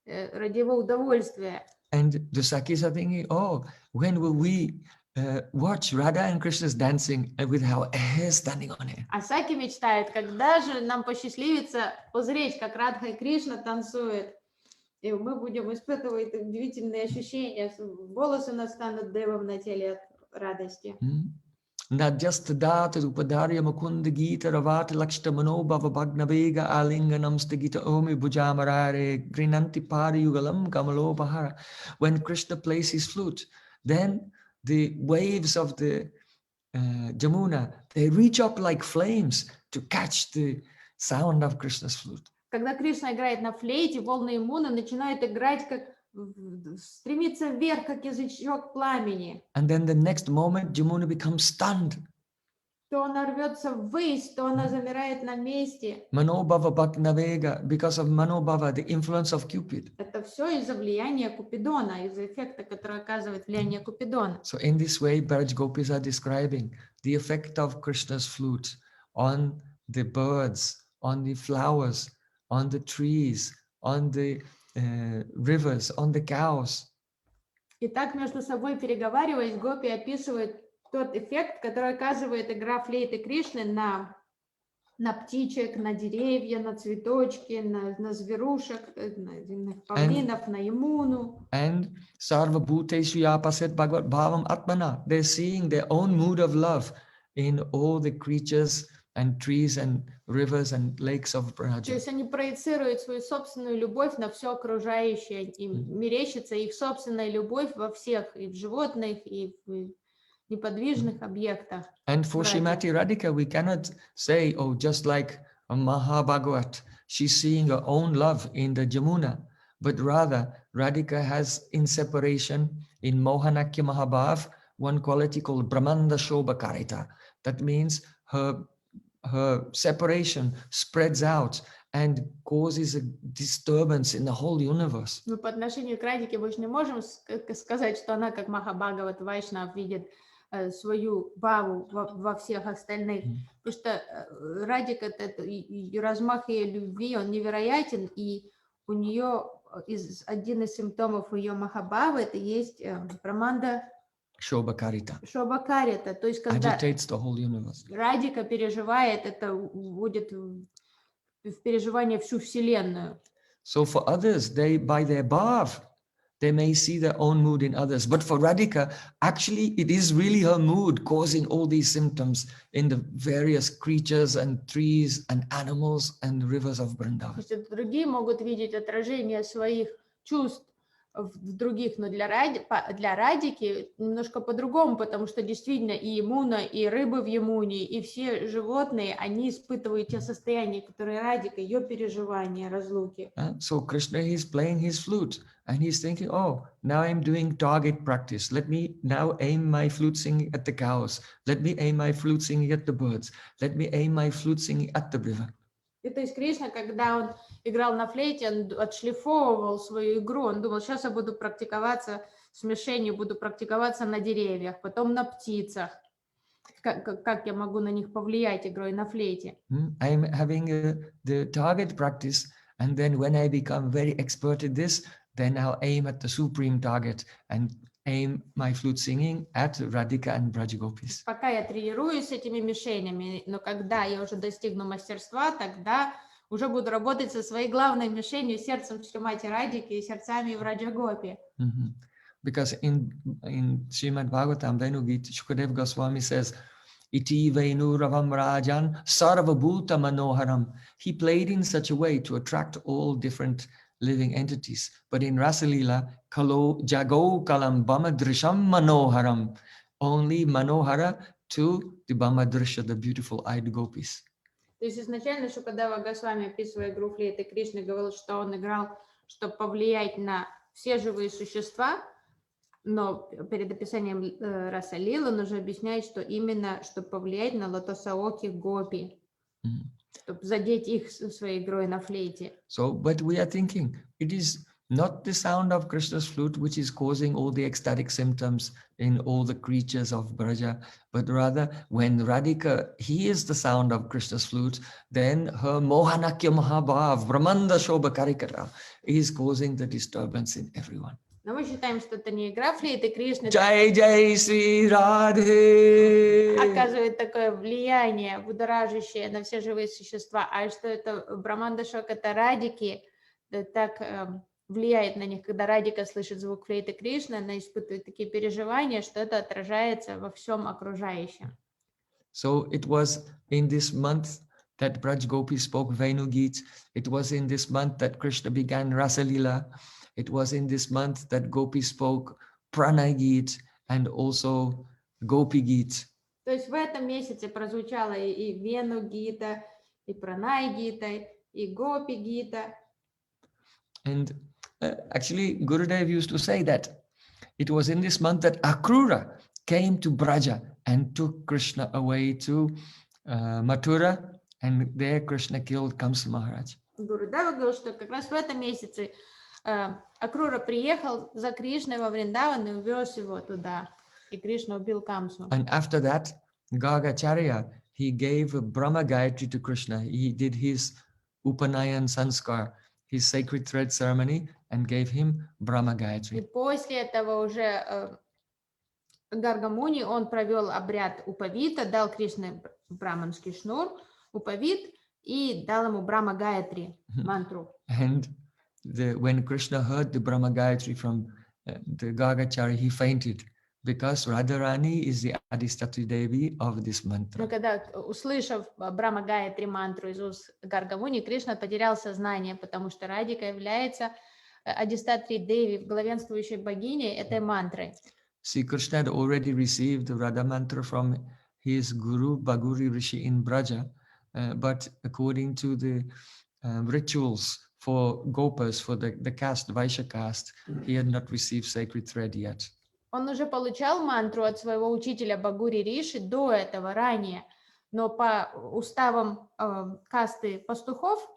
ради его удовольствия. And the Sakis are thinking, oh, when will we watch Radha and Krishna's dancing with our hair standing on it? А Саки мечтает, когда же нам посчастливится узреть, как Радха и Кришна танцуют, и мы будем испытывать удивительные ощущения, волосы у нас станут девом на теле от радости. Nadjastadata Upadarya Mukunda Gita Ravati Lakshta Manobhava Bhagnavega Alinganam Stagita Omi Bujamarare Grinanti Pari Yugalam Kamalobhara. When Krishna plays his flute, then the waves of the Jamuna, they reach up like flames to catch the sound of Krishna's flute. Когда Кришна играет на флейте, волны Ямуны начинают играть как стремиться вверх, как язычок пламени. And then the next moment, Jamuna becomes stunned. То она рвется ввысь, то она замирает на месте. Manobhava Bhaknavega, because of Manobhava, the influence of Cupid. Это все из-за влияния Купидона, из-за эффекта, который оказывает влияние Купидона. So in this way, Braj Gopis are describing the effect of Krishna's flute on the birds, on the flowers, on the trees, on the rivers, on the cows. И так между собой переговариваясь, гопи описывают тот эффект, который оказывает игра флейты Кришны на птичек, на деревья, на цветочки, на зверушек, на павлинов, на Ямуну. And Sarva Bhuteshu Yapaset Bhagavat Bhavam Atmana. They're seeing their own mood of love in all the creatures and trees and rivers and lakes of То Braja. есть они проецируют свою собственную любовь на все окружающее, им мерещится их собственная любовь во всех, и в животных, и в неподвижных объектах. And for Bhaja. Srimati Radhika, we cannot say, oh, just like a Mahabhagavat, she's seeing her own love in the Jamuna, but rather Radhika has in separation in Mohanakya Mahabhav one quality called Brahmanda Shobha Karita. That means her separation spreads out and causes a disturbance in the whole universe. Но по отношению к Радике мы же не можем сказать, что она, как Махабхагават Вайшнав, видит свою баву во всех остальных. Потому что Радика, и размах ее любви, он невероятен, и у нее один из симптомов ее Махабхавы, это есть Праманда Shobhakarita Шобакарита. То есть когда agitates the whole universe. Радика переживает, это вводит в переживание всю Вселенную. So for others, they by their bhav, they may see their own mood in others. But for Radhika, actually, it is really her mood causing all these symptoms in the various creatures and trees and animals and rivers of То Vrindavan. есть другие могут видеть отражение своих чувств в других, но для Радики немножко по-другому, потому что действительно и Ямуна, и рыбы в Ямуне, и все животные, они испытывают те состояния, которые Радика, ее переживания, разлуки. So Krishna is playing his flute and he's thinking, oh, now I'm doing target practice. Let me now aim my flute singing at the cows. Let me aim my flute singing at the birds. Let me aim my flute singing at the river. И то есть Кришна, когда он играл на флейте, он отшлифовывал свою игру, он думал, сейчас я буду практиковаться с мишенью, буду практиковаться на деревьях, потом на птицах, как я могу на них повлиять игрой на флейте. I'm having the target practice, and then when I become very expert at this, then I'll aim at the supreme target and aim my flute singing at Radhika and Brajagopis. Пока я тренируюсь с этими мишенями, но когда я уже достигну мастерства, тогда уже буду работать со своей главной мишенью, сердцем Шримати Радики и сердцами Враджагопи. Because in Srimad Bhagavatam, Venugit, Shukadev Goswami says, Iti Venuravam Rajan Sarvabhuta Manoharam. He played in such a way to attract all different living entities. But in Rasalila, Kalo Jago Kalam Bamadrisham Manoharam. Only Manohara to the Bamadrisha, the beautiful eyed gopis. То есть изначально Шукадева Госвами, описывая игру флейты Кришны, говорил, что он играл, чтобы повлиять на все живые существа, но перед описанием Раса-лилы он уже объясняет, что именно, чтобы повлиять на лотосаоки гопи, чтобы задеть их своей игрой на флейте. So, but we are thinking, it is not the sound of Krishna's flute which is causing all the ecstatic symptoms in all the creatures of Braja, but rather when Radhika hears the sound of Krishna's flute, then her Mohanakya Mahabhav, Brahmanda Shobha Karikara, is causing the disturbance in everyone. Но мы считаем, что это не игра флейты Кришны, Jai Jai Sri Radhe! оказывает такое влияние, будоражащее на все живые существа, а что это Браманда Шок, это Радики, так влияет на них, когда Радика слышит звук флейты Кришны, она испытывает такие переживания, что это отражается во всем окружающем. So it was in this month that Braj Gopi spoke Venugit. It was in this month that Krishna began Rasalila. It was in this month that Gopi spoke Pranay Git and also Gopi Git. То есть в этом месяце прозвучало и Вену Гита, и Пранай Гита, и Гопи Гита. And actually, Gurudev used to say that it was in this month that Akrura came to Braja and took Krishna away to Mathura, and there Krishna killed Kamsa Maharaj. Гурудева говорил, что как раз в этом месяце Акрура приехал за Кришной во Вриндаван и увез его туда. И Кришна убил Камсу. And after that, Gargacharya, he gave Brahma Gayatri to Krishna. He did his Upanayan Sanskar, his sacred thread ceremony, and gave him Brahma И Gayatri. после этого уже Гаргамуни, он провел обряд Упавита, дал Кришне браманский шнур, Упавит, и дал ему Брахма Гаятри, мантру. And when Krishna heard the Brahma Gayatri from the Gargacharya, he fainted because Radharani is the Adhisthatri Devi of this mantra. Но когда, услышав Брахма Гаятри мантру из уст Гаргамуни, Кришна потерял сознание, потому что Радика является Адхистатри Деви, главенствующей богиней этой мантрой. See, Krishna had already received the Radha mantra from his guru Bhaguri Rishi in Braja, but according to the rituals for Gopas, for the caste, Vaishya caste, he had not received sacred thread yet. Он уже получал мантру от своего учителя Бхагури Риши до этого, ранее, но по уставам касты пастухов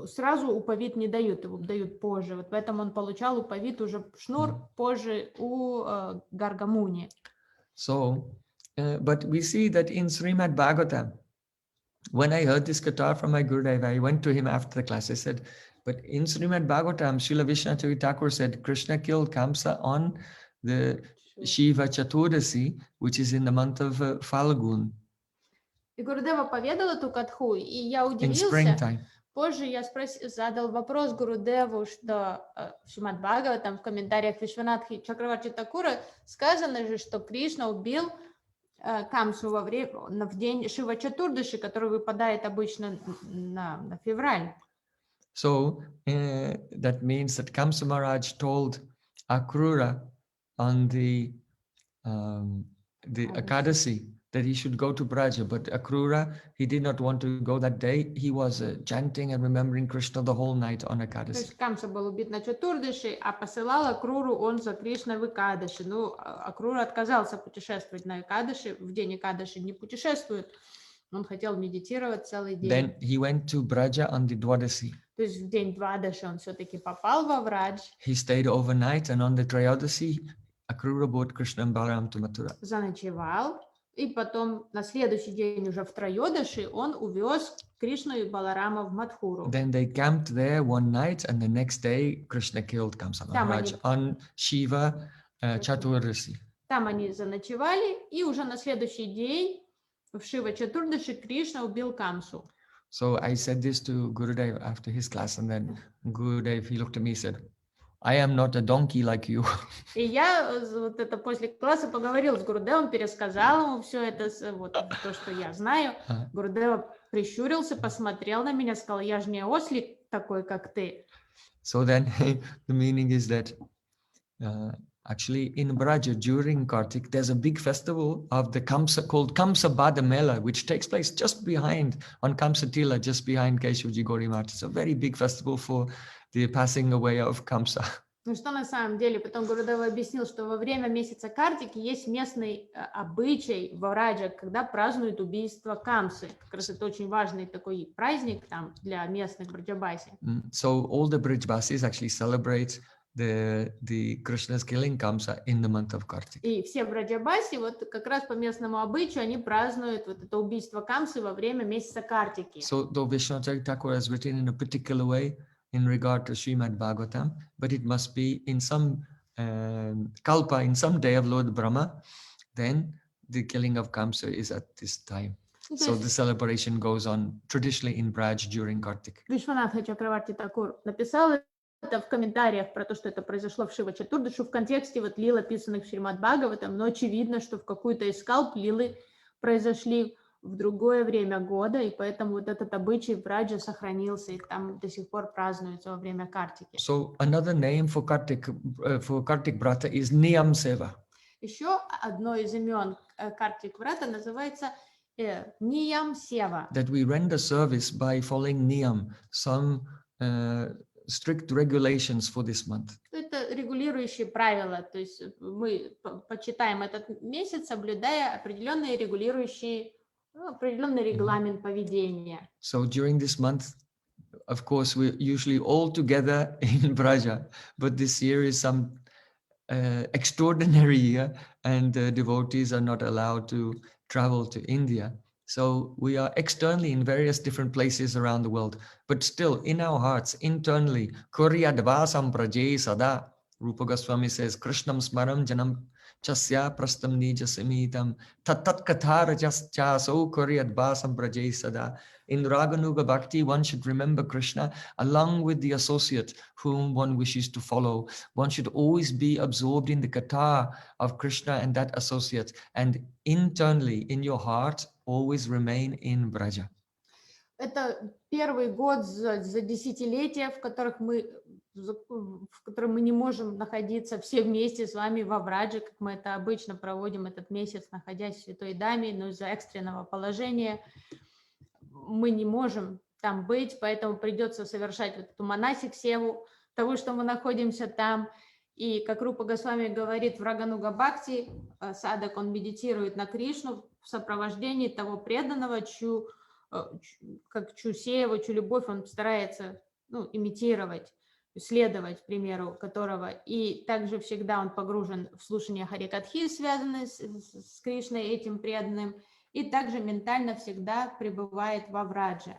сразу упавит не дают, его дают позже. Вот поэтому он получал упавит уже шнур позже у Гаргамуни. So, but we see that in Srimad Bhagavatam, when I heard this katha from my Gurudev, I went to him after the class. I said, but in Srimad Bhagavatam, Srila Vishnu Thakur said Krishna killed Kamsa on the Shiva Chaturdasi, which is in the month of Falgun. И Гурудева поведал эту катху, и я In удивился. springtime. Позже я задал вопрос Гурудеву, что в Шримад Бхагаватам в комментариях Вишванатхи Чакраварти Такура сказано же, что Кришна убил Камсу в день Шива Чатурдаши, который выпадает обычно на февраль. So that means that Kamsa Maharaj told Akrura on the Akadasi that he should go to Braja, but Akrura, he did not want to go that day. He was chanting and remembering Krishna the whole night on То Akadasi. есть Камса был убит на Чатурдаши, а посылал Акруру он за Кришной в Экадаши. Ну, Акрура отказался путешествовать на Экадаши, в день Экадаши не путешествует. Он хотел медитировать целый день. Then he went to Braja on the Dwadasi. То есть в день Двадаши он все-таки попал во Врадж. He stayed overnight, and on the Trayodasi, Akrura brought Krishna and Balaram to Mathura. Заночевал. И потом на следующий день уже в Трайодаши он увез Кришну и Баларама в Мадхуру. Then they camped there one night, and the next day Krishna killed Kamsa Maharaj on Shiva Chaturdasi. Там они заночевали, и уже на следующий день в Шива Чатурдаши Кришна убил Камсу. So I said this to Gurudev after his class, and then Gurudev, he looked at me and said, I am not a donkey like you. И я вот это после класса поговорил с Гурудевом, пересказал ему все это, вот то, что я знаю. Гурудев прищурился, посмотрел на меня, сказал, я же не ослик такой, как ты. So then the meaning is that actually in Braja during Kartik, there's a big festival of the Kamsa called Kamsa Bada Mela, which takes place just behind, on Kamsa Tila, just behind Keshavji Gauri Mat. It's a very big festival for the passing away of Kamsa. Ну что на самом деле, потом Гурудев объяснил, что во время месяца Картики есть местный обычай в Враджа, когда празднуют убийство Камсы. Как раз это очень важный такой праздник там для местных браджабаси. So all the Brijbasis actually celebrate the Krishna's killing Kamsa in the month of Kartik. И все браджабаси, вот как раз по местному обычаю, они празднуют вот это убийство Камсы во время месяца Картики. So though Vishnu Thakur has written in a particular way in regard to Srimad Bhagavatam, but it must be in some kalpa, in some day of Lord Brahma, then the killing of Kamsa is at this time. So the celebration goes on traditionally in Braj during Kartik. Вишванатха Чакраварти Такур написал это в комментариях про то, что это произошло в Шива Чатурдашу в контексте вот лил, описанных в Шримад Бхагаватам, но очевидно, что в какую-то из калп лилы произошли в другое время года, и поэтому вот этот обычай в Браджа сохранился, и там до сих пор празднуется во время Картики. So another name for Kartik Vrata is Niyam Seva. Еще одно из имен Картик Врата называется Нiyam Seva. That we render service by following Niyam, some strict regulations for this month. Это регулирующие правила, то есть мы почитаем этот месяц, соблюдая определенные регулирующие, определенный регламент поведения. So during this month, of course, we're usually all together in Braja, but this year is some extraordinary year, and devotees are not allowed to travel to India. So we are externally in various different places around the world, but still in our hearts, internally, Kuryadvasam praje sada. Rupa Goswami says, Krishnam smaram janam chasya prastam nijasamitam tat kathara chaso Kuryadvasam praje sada. In Raganuga Bhakti, one should remember Krishna along with the associate whom one wishes to follow. One should always be absorbed in the katha of Krishna and that associate, and internally in your heart always remain in Braja. Это первый год за десятилетия, в котором мы не можем находиться все вместе с вами во Врадже, как мы это обычно проводим этот месяц, находясь в Святой Даме, но из-за экстренного положения мы не можем там быть, поэтому придется совершать вот эту монасик-севу того, что мы находимся там. И как Рупа Госвами говорит в Рагануга Бхакти, садак, он медитирует на Кришну в сопровождении того преданного, чью сееву, чью любовь он старается имитировать, следовать примеру которого. И также всегда он погружен в слушание Харикатхи, связанные с Кришной, этим преданным, и также ментально всегда пребывает во Врадже.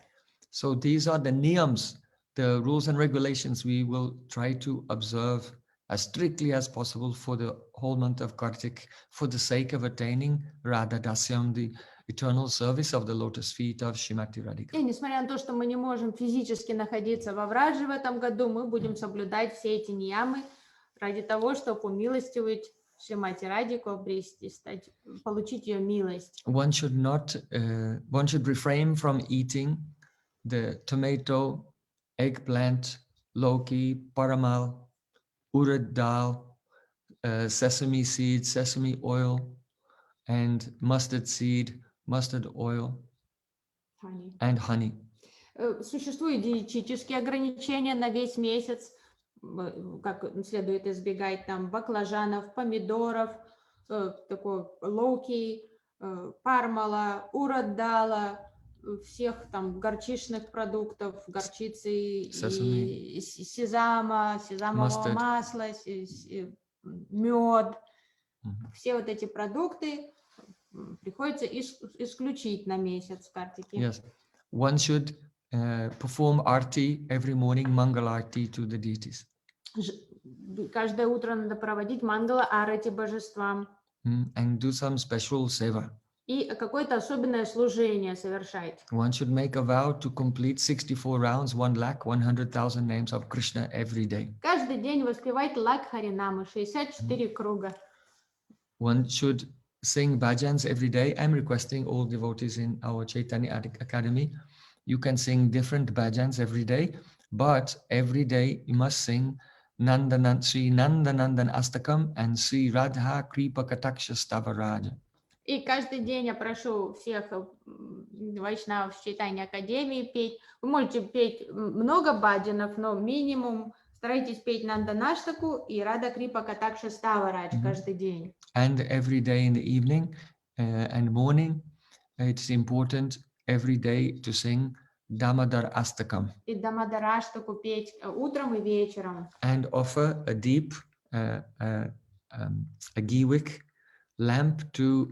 So these are the niyams, the rules and regulations we will try to observe as strictly as possible for the whole month of Kartik, for the sake of attaining Radha Dasyam, the eternal service of the lotus feet of Shrimati Radhika. И несмотря на то, что мы не можем физически находиться во Врадже в этом году, мы будем соблюдать все эти ниямы ради того, чтобы умилостивить Шримати Радику, обрести, получить ее милость. One should refrain from eating the tomato, eggplant, loki, paramal, urad dal, sesame seed, sesame oil, and mustard seed, mustard oil, and honey. Существуют диетические ограничения на весь месяц, как следует избегать там баклажанов, помидоров, такой лоуки, пармала, уроддала, всех там горчичных продуктов, горчицы и сезамового масла, мед. Все вот эти продукты приходится исключить на месяц Картики. Yes, one should perform arti every morning, mangala arti to the deities. Каждое утро надо проводить мангала арати божествам. And do some special seva. И какое-то особенное служение совершать. One should make a vow to complete 64 rounds, 1,100,000 names of Krishna every day. Каждый день воспевать лак Харинамы, 64 круга. One should sing bhajans every day. I'm requesting all devotees in our Chaitanya Academy. You can sing different bhajans every day, but every day you must sing Sri Nandanandan Astakam and Sri Radha Kripa Kataksha Stavaraja. И каждый день я прошу всех вайшнавов в Чайтанья Академии петь. Вы можете петь много баджанов, но минимум старайтесь петь Нанданаштаку и Рада Крипа Катакша Ставарадж каждый день. And every day in the evening and morning, it's important every day to sing Damodar Astakam. И Дамадараштаку петь утром и вечером. And offer a deep, a ghee wick lamp to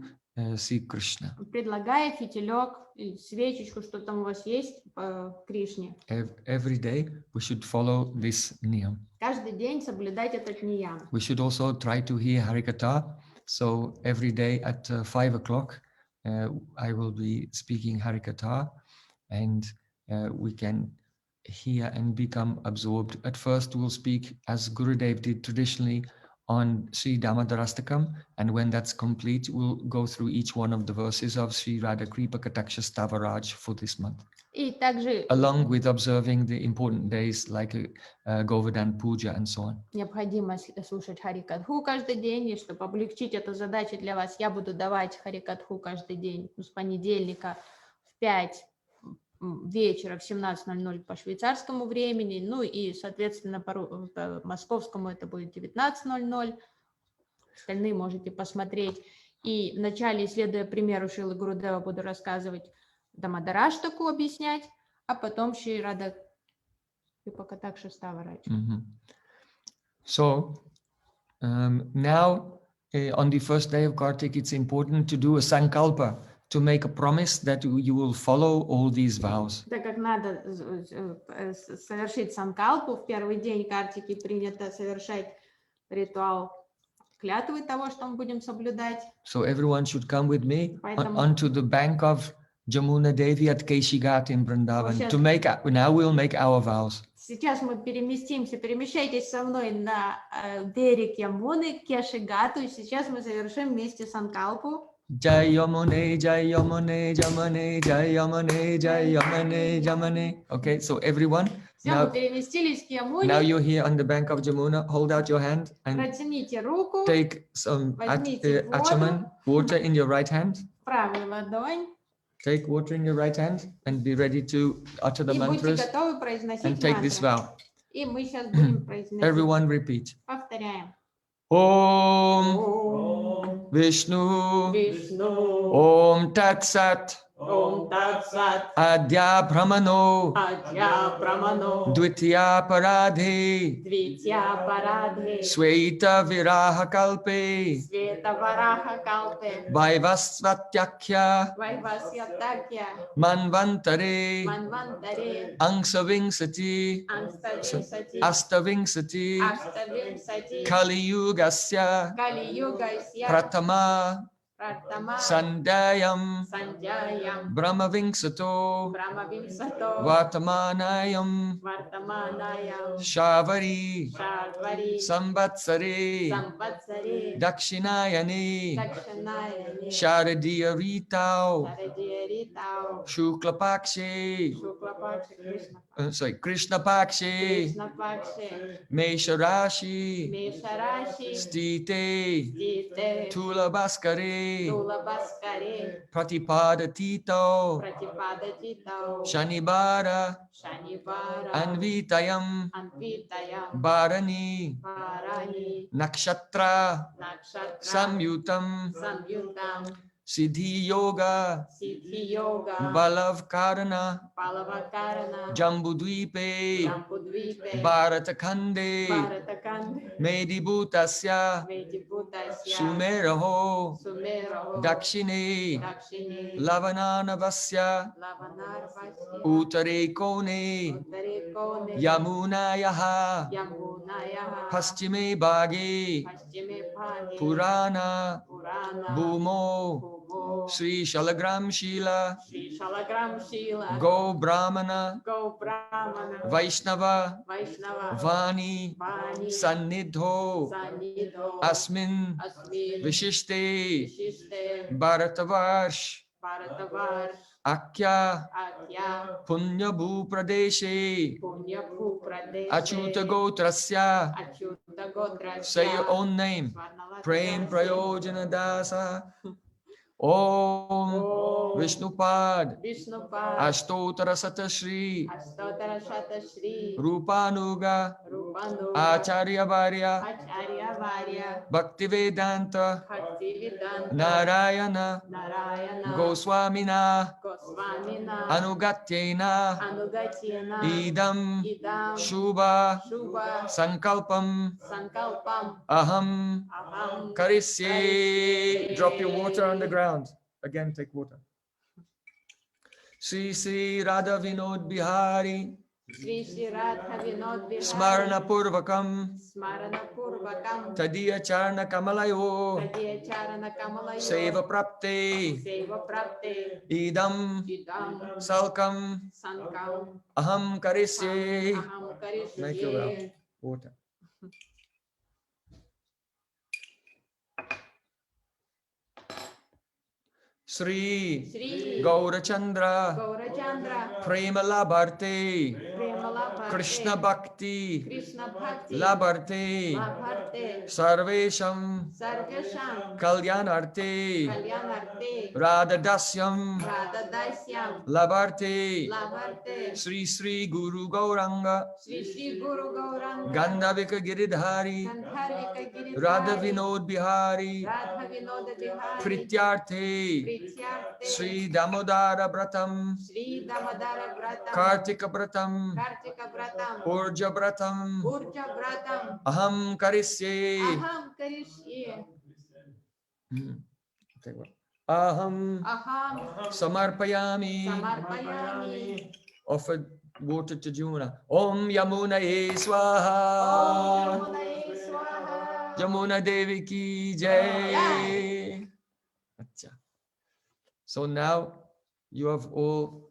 Sri Krishna. Предлагая фитилек, свечечку, что там у вас есть по Кришне. Every day we should follow this niyam. Каждый день соблюдать этот ниям. We should also try to hear Harikatha. So every day at 5 o'clock, I will be speaking Harikatha, and we can hear and become absorbed. At first, we'll speak as Gurudev did traditionally on Sri Damodarastakam, and when that's complete, we'll go through each one of the verses of Sri Radha Kripa Kataksha Stavaraj for this month. И также along with observing the important days like Govardhan Puja and so on. Необходимо слушать Харикатху каждый день, и чтобы облегчить эту задачу для вас, я буду давать Харикатху каждый день, с понедельника в 5 вечера в 17:00 по швейцарскому времени, ну и, соответственно, по московскому это будет 19:00. Остальные можете посмотреть. И вначале, следуя примеру Шрилы Гурудева, буду рассказывать Дамадараштаку, объяснять, а потом Шри Рада Випакатакша Ставарач. So, now on the first day of Kartik, it's important to do a sankalpa, to make a promise that you will follow all these vows. Так как надо совершить санкалпу, в первый день Картики принято совершать ритуал клятвы того, что мы будем соблюдать. So everyone should come with me Поэтому- onto the bank of Jamuna Devi at Keshigat in Vrindavan. Now we'll make our vows. Сейчас мы перемещайтесь со мной на берег Ямуны, Кешигату, и сейчас мы совершим вместе санкалпу. Jai Yamune, Jai Yamune, Jamane, Jai Yamune, Jai Yamane, Jamane. Okay, so everyone, Все, мы переместились к Ямуне. now you're here on the bank of Jamuna. Hold out your hand and Протяните руку, take some возьмите achaman, water in your right hand. правую ладонь, Take water in your right hand and be ready to utter the и будьте mantras готовы произносить and take this мантры. vow. И мы сейчас будем произносить. Everyone repeat. Повторяем. Om Om Vishnu Vishnu Om Tat Sat Om Tat Sat Adya Brahmano Adya Brahmano Dvitya Paradhe Dvitya Paradhe Sweta Viraha Kalpe Sveta Varaha Kalpe Vaivasvatyakya Vaivasyatakya Manvantare Manvantare Angsavingsati Angstavinsati Astavingsati Ashtavinsati Kali Yugasya Kali Yugasya Pratama Pratama Sandayam Sanjayam Brahmavingsato Brahmavimsato Vartamanayam Vartamanayam Shavari Shadvari Samvatsare Samvatsare Dakshinayane Dakshanayani Sharadiya Ritao Saradhiyaritao Shuklapakshe Shuklapaksha Krishna Pakshe Krishna Pakshe Mesharashi Mesharashi Stite Dite Tula Baskare Tula Baskare Pratipadatito Pratipadatito Shanibara Shanivara Anvitayam Anvitayam Bharani Varani Nakshatra Nakshatra Samyutam Samyutam Siddhi Yoga Siddhi Yoga Balavkarana Palavakarana Jambudvipe Jambudvipe Bharatakhande Bharatakande Medibhutasya Vedibhutasya Sumeraho Sumero Dakshine Dakshine Lavananavasya Lavanarvasya Uttare Kone Uttarikone Yamunayaha Yamunaya Paschime Bhage Paschime Bhage Purana Purana Bhumo Bhumo Sri Shalagram Shila Sri Shalagram Shila Go Brahmana Go Brahmana Vaishnava Vaishnava Vani Vani Sannidho Sanido Asmin Asmin Vishishte Vishiste Bharatavarsh Bharatavar Akya Atya Punya Bhu Pradeshe Punya Bhu Pradeshe Achuta Gotrasya. Achyuta Gotrasya Say your own name. Prem Prayojana Dasa Om Vishnupad Vishnupad Ashtotara Satashri Astotara Shri Rupanuga Rupanu Acharya Varya Acharya Varya Bhaktivedanta Bhaktivedanta Narayana Narayana Goswamina Goswamina Anugatyena Anugatyena Idam Idam Shubha Shubha Sankalpam Sankalpam Aham Aham Karisye. Drop your water on the ground. Again, take water. Sri Sri Radha Vinod Bihari Sri Sri Radha Vinod Bihari Smarana Purvakam Smarana Purvakam Tadiya Charna Kamalayo Tadiya Charana Kamalayo Seva Prapte Seva Prapte Idam Idam Salkam Sankam Aham Karisye. Aham Make your vow. Karisye Water. Sri Sri Gaurachandra Gaurachandra Premala Bharte Premala Krishna Bhakti, Krishna Bhakti, Labharte, Labharte, Sarvesham, Sarvesham, Kalyanarte, Kalyanarte, Radhadasyam, Radhadasyam, Labharte, Labharte, Sri Sri Guru Gauranga, Shri Shri Guru Gauranga, Gandhavika Giridhari, Gandharvika Radha Giridhari, Vinod Bihari, Radha Vinoda Bihari, Prityarthe, Prityarte, Sri Damodara Bratam, Shri Damadara Vratam, Kartika Bratam, Kartika Vratam, Urja Bratam, Urja Vratam, Aham Karisye. Aham Karishye, Aham Aham Samarpayami. Samarpayami, Offered water to Jamuna. Om Yamuna Swaha. Om Yamunaye Swaha, Jamuna Devi ki Jai. jai. Acha. So now you have all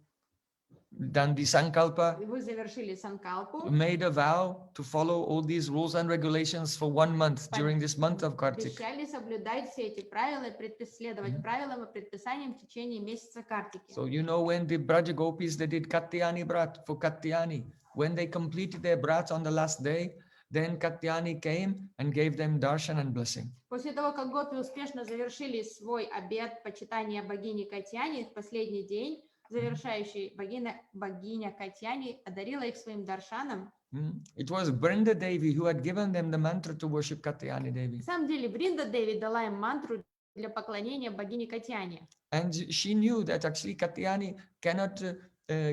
done the sankalpa, Вы завершили санкалпу, made a vow to follow all these rules and regulations for 1 month during this month of Kartik. обещали соблюдать все эти правила, следовать правилам и предписаниям в течение месяца Картики. So you know when the Braja Gopis, they did Katyani Brat for Katyani. When they completed their Brat on the last day, then Katyani came and gave them darshan and blessing. После того, как гопи успешно завершили свой обет почитания богини Катьяни в последний день, завершающий богиня Катьяни одарила их своим даршаном. It was Brinda Devi who had given them the mantra to worship Katyani Devi. На самом деле Бринда Деви дала им мантру для поклонения богине Катьяне. And she knew that actually Katyani cannot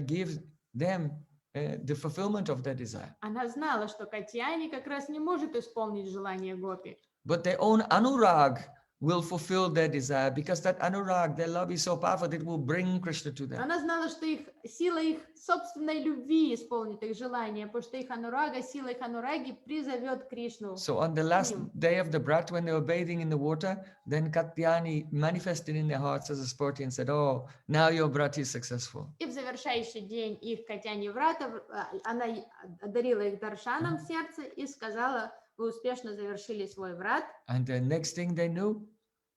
give them the fulfillment of their desire. Она знала, что Катьяне как раз не может исполнить желание гопи. But their own anurag will fulfill their desire, because that anurag, their love is so powerful that it will bring Krishna to them. Она знала, что сила их собственной любви исполнит их желание, потому что их анурага, сила их анураги призовет Кришну. So on the last day of the Brat, when they were bathing in the water, then Katyani manifested in their hearts as a sporty and said, oh, now your Brat is successful. И в завершающий день их Катяни Врата, она одарила их даршаном в сердце и сказала: вы успешно завершили свой врат. And the next thing they knew,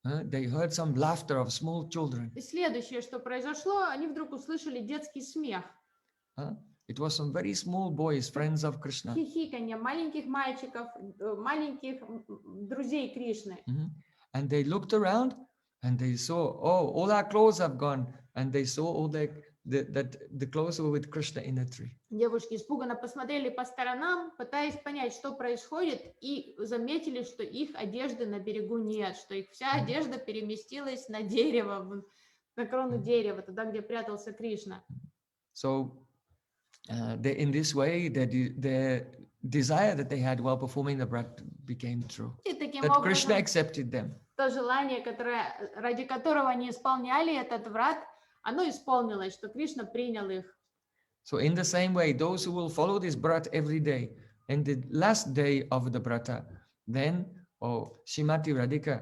they heard some laughter of small children. И следующее, что произошло, они вдруг услышали детский смех. It was some very small boys, friends of Krishna. Хихиканье маленьких мальчиков, маленьких друзей Кришны. And they looked around and they saw, oh, all our clothes have gone. And they saw all that the clothes were with Krishna in a tree. Девушки испуганно посмотрели по сторонам, пытаясь понять, что происходит, и заметили, что их одежды на берегу нет, что их вся одежда переместилась на дерево, на крону дерева, туда, где прятался Кришна. So in this way, the desire that they had while performing the Brat became true. И таким That Krishna образом, accepted them. то желание, ради которого они исполняли этот врат, оно исполнилось, что Кришна принял их. So in the same way, those who will follow this Brat every day, and the last day of the Brata, then, Shrimati Radhika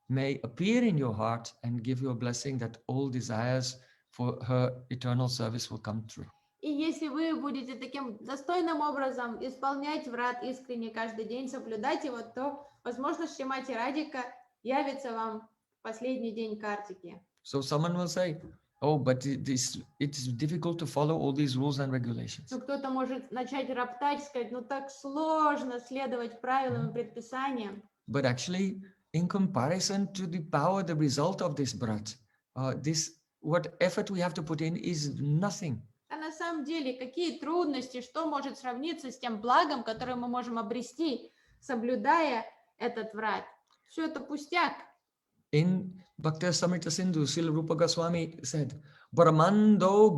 may appear in your heart and give you a blessing that all desires for her eternal service will come true. И если вы будете таким достойным образом исполнять врат искренне каждый день, соблюдать его, то, возможно, Шримати Радика явится вам в последний день Картики. So someone will say, oh, but it's difficult to follow all these rules and regulations. Ну, кто-то может начать роптать, сказать, ну так сложно следовать правилам и предписаниям. But actually, in comparison to the power, the result of this Brat, what effort we have to put in is nothing. А на самом деле, какие трудности, что может сравниться с тем благом, которое мы можем обрести, соблюдая этот врат? Все это пустяк. In Bhakti Samrita Sindhu, Srila Rupa Goswami said, Brahmando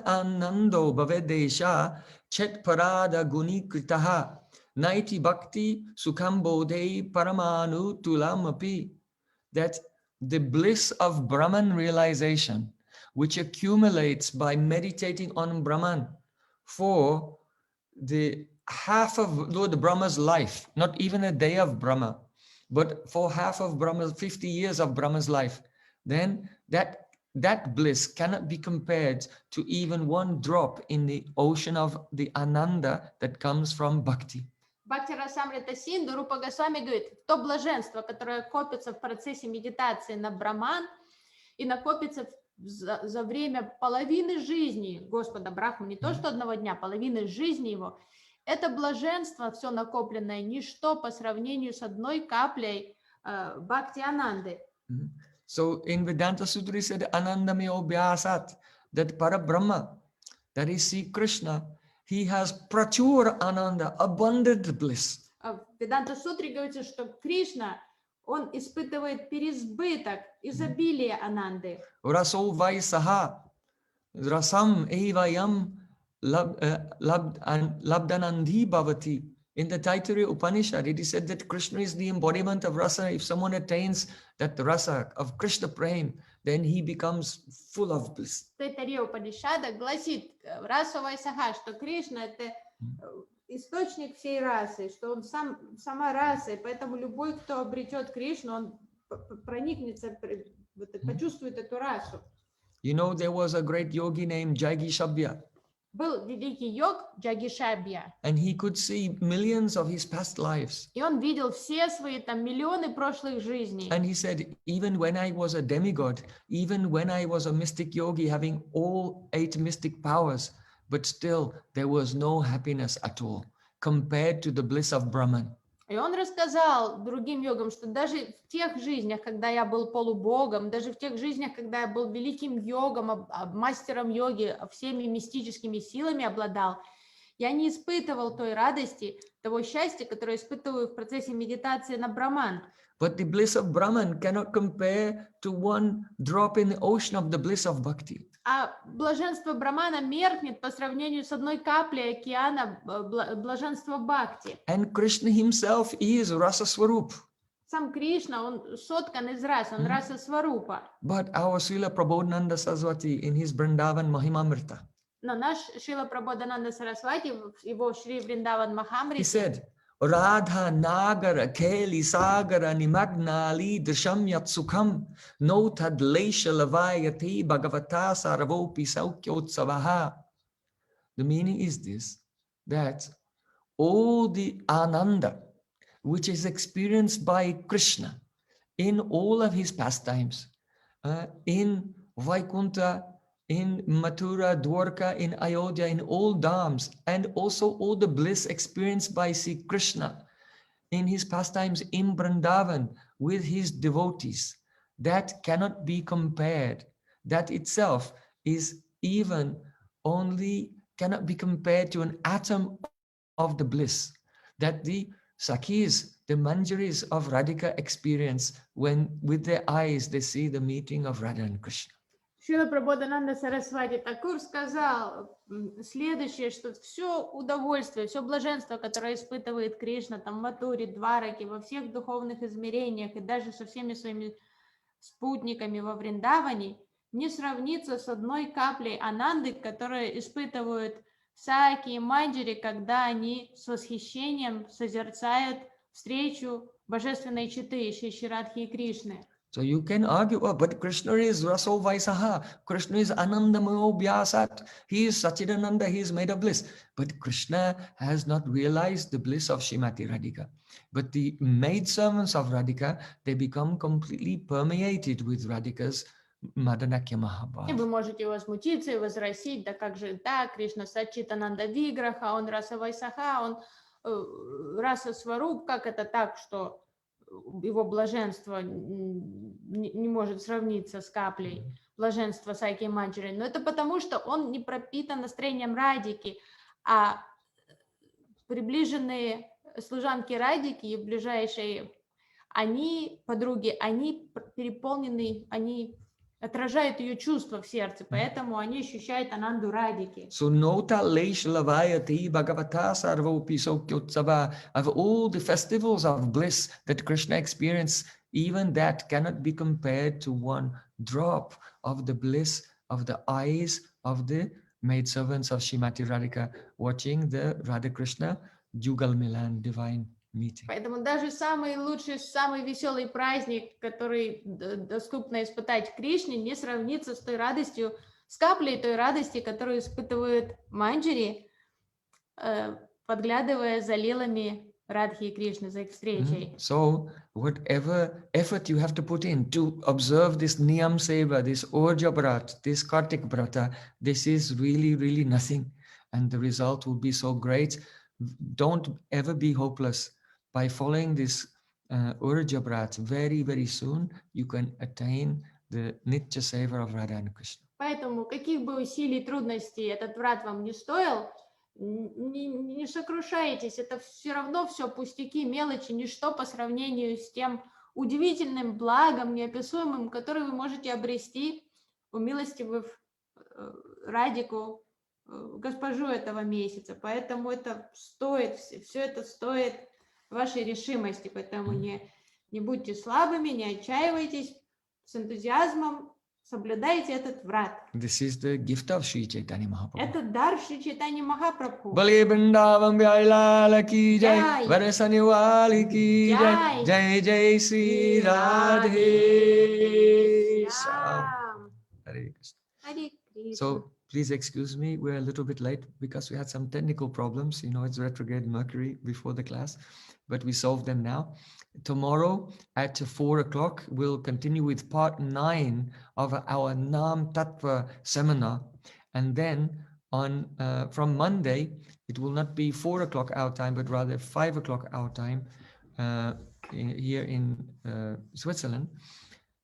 anando bhavedesha chet parada guni kritaha naiti bhakti sukham bodhe paramanu tulamapi. That the bliss of Brahman realization, which accumulates by meditating on Brahman for the half of Lord Brahma's life, not even a day of Brahma, but for half of Brahma's 50 years of Brahma's life, then that bliss cannot be compared to even one drop in the ocean of the ananda that comes from bhakti. Бхакти Расамрита Синду Рупа Госвами говорит, то блаженство, которое копится в процессе медитации на Браман и накопится за время половины жизни Господа Брахмы, не то что одного дня, половины жизни его, это блаженство, все накопленное, ничто по сравнению с одной каплей Бхакти Ананды. So in Vedanta Sutra, he said, Anandamyo Vyasat, that Parabrahma, that is Sri Krishna, he has prachur ananda, abundant bliss. В Веданта Сутре говорится, что Кришна, он испытывает переизбыток, изобилие Ананды. Raso Vaisaha, Rasam Evayam Labdanandi Bhavati. In the Taittiriya Upanishad, it is said that Krishna is the embodiment of rasa. If someone attains that rasa of Krishna Prem, then he becomes full of bliss. Тайтария Упанишада гласит расовая саха, что Кришна это источник всей расы, что он сама раса, и поэтому любой, кто обретет Кришну, он проникнется, почувствует эту расу. You know, there was a great yogi named Jaigishabhya. Был великий йог Джагишабья. And he could see millions of his past lives. И он видел все свои там миллионы прошлых жизней. And he said, even when I was a demigod, even when I was a mystic yogi having all 8 mystic powers, but still there was no happiness at all compared to the bliss of Brahman. И он рассказал другим йогам, что даже в тех жизнях, когда я был полубогом, даже в тех жизнях, когда я был великим йогом, мастером йоги, всеми мистическими силами обладал, я не испытывал той радости, того счастья, которое испытываю в процессе медитации на Брахман. But the bliss of Brahman cannot compare to one drop in the ocean of the bliss of bhakti. А блаженство Брахмана меркнет по сравнению с одной каплей океана блаженства Бхакти. And Krishna himself is Rasa Swarup. Сам Кришна, он соткан из рас, он раса Сварупа. But our Srila Prabodhananda Saraswati in his Vrindavan Mahimamrita, Но наш Шрила Прабодхананда Сарасвати в его Шри Вриндаван he Махамрите said, Radha Nagara Keli Sagara Nimagnali Drisham Yat Sukham No Tad Lesha Lavayati Bhagavata Saravopi Saukyotsavaha. The meaning is this, that all the Ananda which is experienced by Krishna in all of his pastimes, in Vaikunta, in Mathura, Dwarka, in Ayodhya, in all dhams, and also all the bliss experienced by Sri Krishna in his pastimes in Vrindavan with his devotees, that cannot be compared. That itself is even only cannot be compared to an atom of the bliss that the Sakhis, the Manjaris of Radhika experience when with their eyes they see the meeting of Radha and Krishna. Шрила Прабодхананда Сарасвати Такур сказал следующее, что все удовольствие, все блаженство, которое испытывает Кришна там в Матуре, Двараке, во всех духовных измерениях и даже со всеми своими спутниками во Вриндаване, не сравнится с одной каплей Ананды, которую испытывают Саки и Манджари, когда они с восхищением созерцают встречу божественной четы Шри Радхи и Кришны. So you can argue, oh, but Krishna is Raso Vaisaha, Krishna is Anandamayo Vyasat, he is Sachidananda, he is made of bliss. But Krishna has not realized the bliss of Srimati Radhika. But the maidservants of Radhika, they become completely permeated with Radhika's Madanakya Mahabharata. И вы можете возмутиться и возразить, да как же так, Кришна Сачитананда Виграха, он раса Вайсаха, он раса Сваруп, как это так, что его блаженство не может сравниться с каплей блаженства Саки и Манджари. Но это потому, что он не пропитан настроением Радики, а приближенные служанки Радики и ближайшие, они, подруги, они переполнены, они отражают ее чувства в сердце, поэтому они ощущают Ананду Радики. So nota leish lavayati bhagavata sarvopi sokyotsava, of all the festivals of bliss that Krishna experienced, even that cannot be compared to one drop of the bliss of the eyes of the maidservants of Srimati Radhika watching the Radha Krishna Jugal Milan divine meeting. Поэтому даже самый лучший, самый веселый праздник, который доступно испытать Кришне, не сравнится с той радостью, с каплей той радости, которую испытывают Манджари, подглядывая за лилами Радхи и Кришны за их встречей. So, whatever effort you have to put in to observe this Niyam Seva, this Orja Brat, this Kartik Vrata, this is really, really nothing. And the result will be so great. Don't ever be hopeless. By following this Urja Brat, very, very soon you can attain the Nitya Seva of Radha and Krishna. Поэтому, каких бы усилий и трудностей этот врат вам не стоил, не сокрушайтесь, это все равно все пустяки, мелочи, ничто по сравнению с тем удивительным благом, неописуемым, которое вы можете обрести, умилостивив Радику, госпожу этого месяца. Поэтому это стоит, все это стоит вашей решимости, поэтому не будьте слабыми, не отчаивайтесь, с энтузиазмом соблюдайте этот врат. This is the gift of Sri Chaitanya Mahaprabhu. Это дар Шри Чайтаньи Махапрабху. Bale Vrindavan Bihari Lala ki jai, Jai. Varasani Wali ki jai, Jai. Jai Jai Sri Radhe Shyam. Hare Krishna. Hare Krishna. So please excuse me, we're a little bit late because we had some technical problems. You know, it's retrograde Mercury before the class, but we solved them now. Tomorrow at 4 o'clock, we'll continue with part 9 of our Nam Tattva seminar. And then on from Monday, it will not be 4 o'clock our time, but rather 5 o'clock our time here in Switzerland.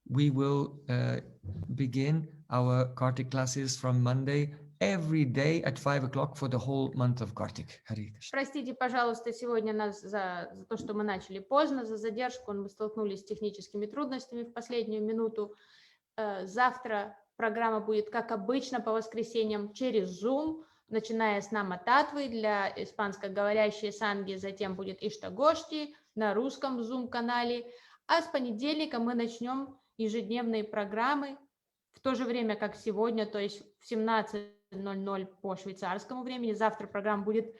We will begin our Kartik classes from Monday every day at 5 o'clock for the whole month of Kartik. Hare Krishna. Простите, пожалуйста, сегодня нас за то, что мы начали поздно, за задержку. Мы столкнулись с техническими трудностями в последнюю минуту. Завтра программа будет, как обычно, по воскресеньям через Zoom, начиная с Нама Татвы для испанско-говорящей санги, затем будет Иштагошти на русском Zoom-канале, а с понедельника мы начнем ежедневные программы в то же время, как сегодня, то есть в 17:00 по швейцарскому времени. Завтра программа будет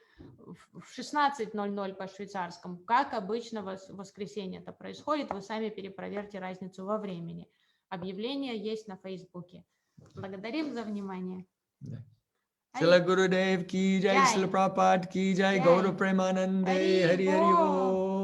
в 16:00 по швейцарскому. Как обычно в воскресенье это происходит, вы сами перепроверьте разницу во времени. Объявление есть на Фейсбуке. Благодарим за внимание. Srila Gurudev ki jai, Srila Prabhupada ki jai, Gaura Premanande, Hari Hari Bol.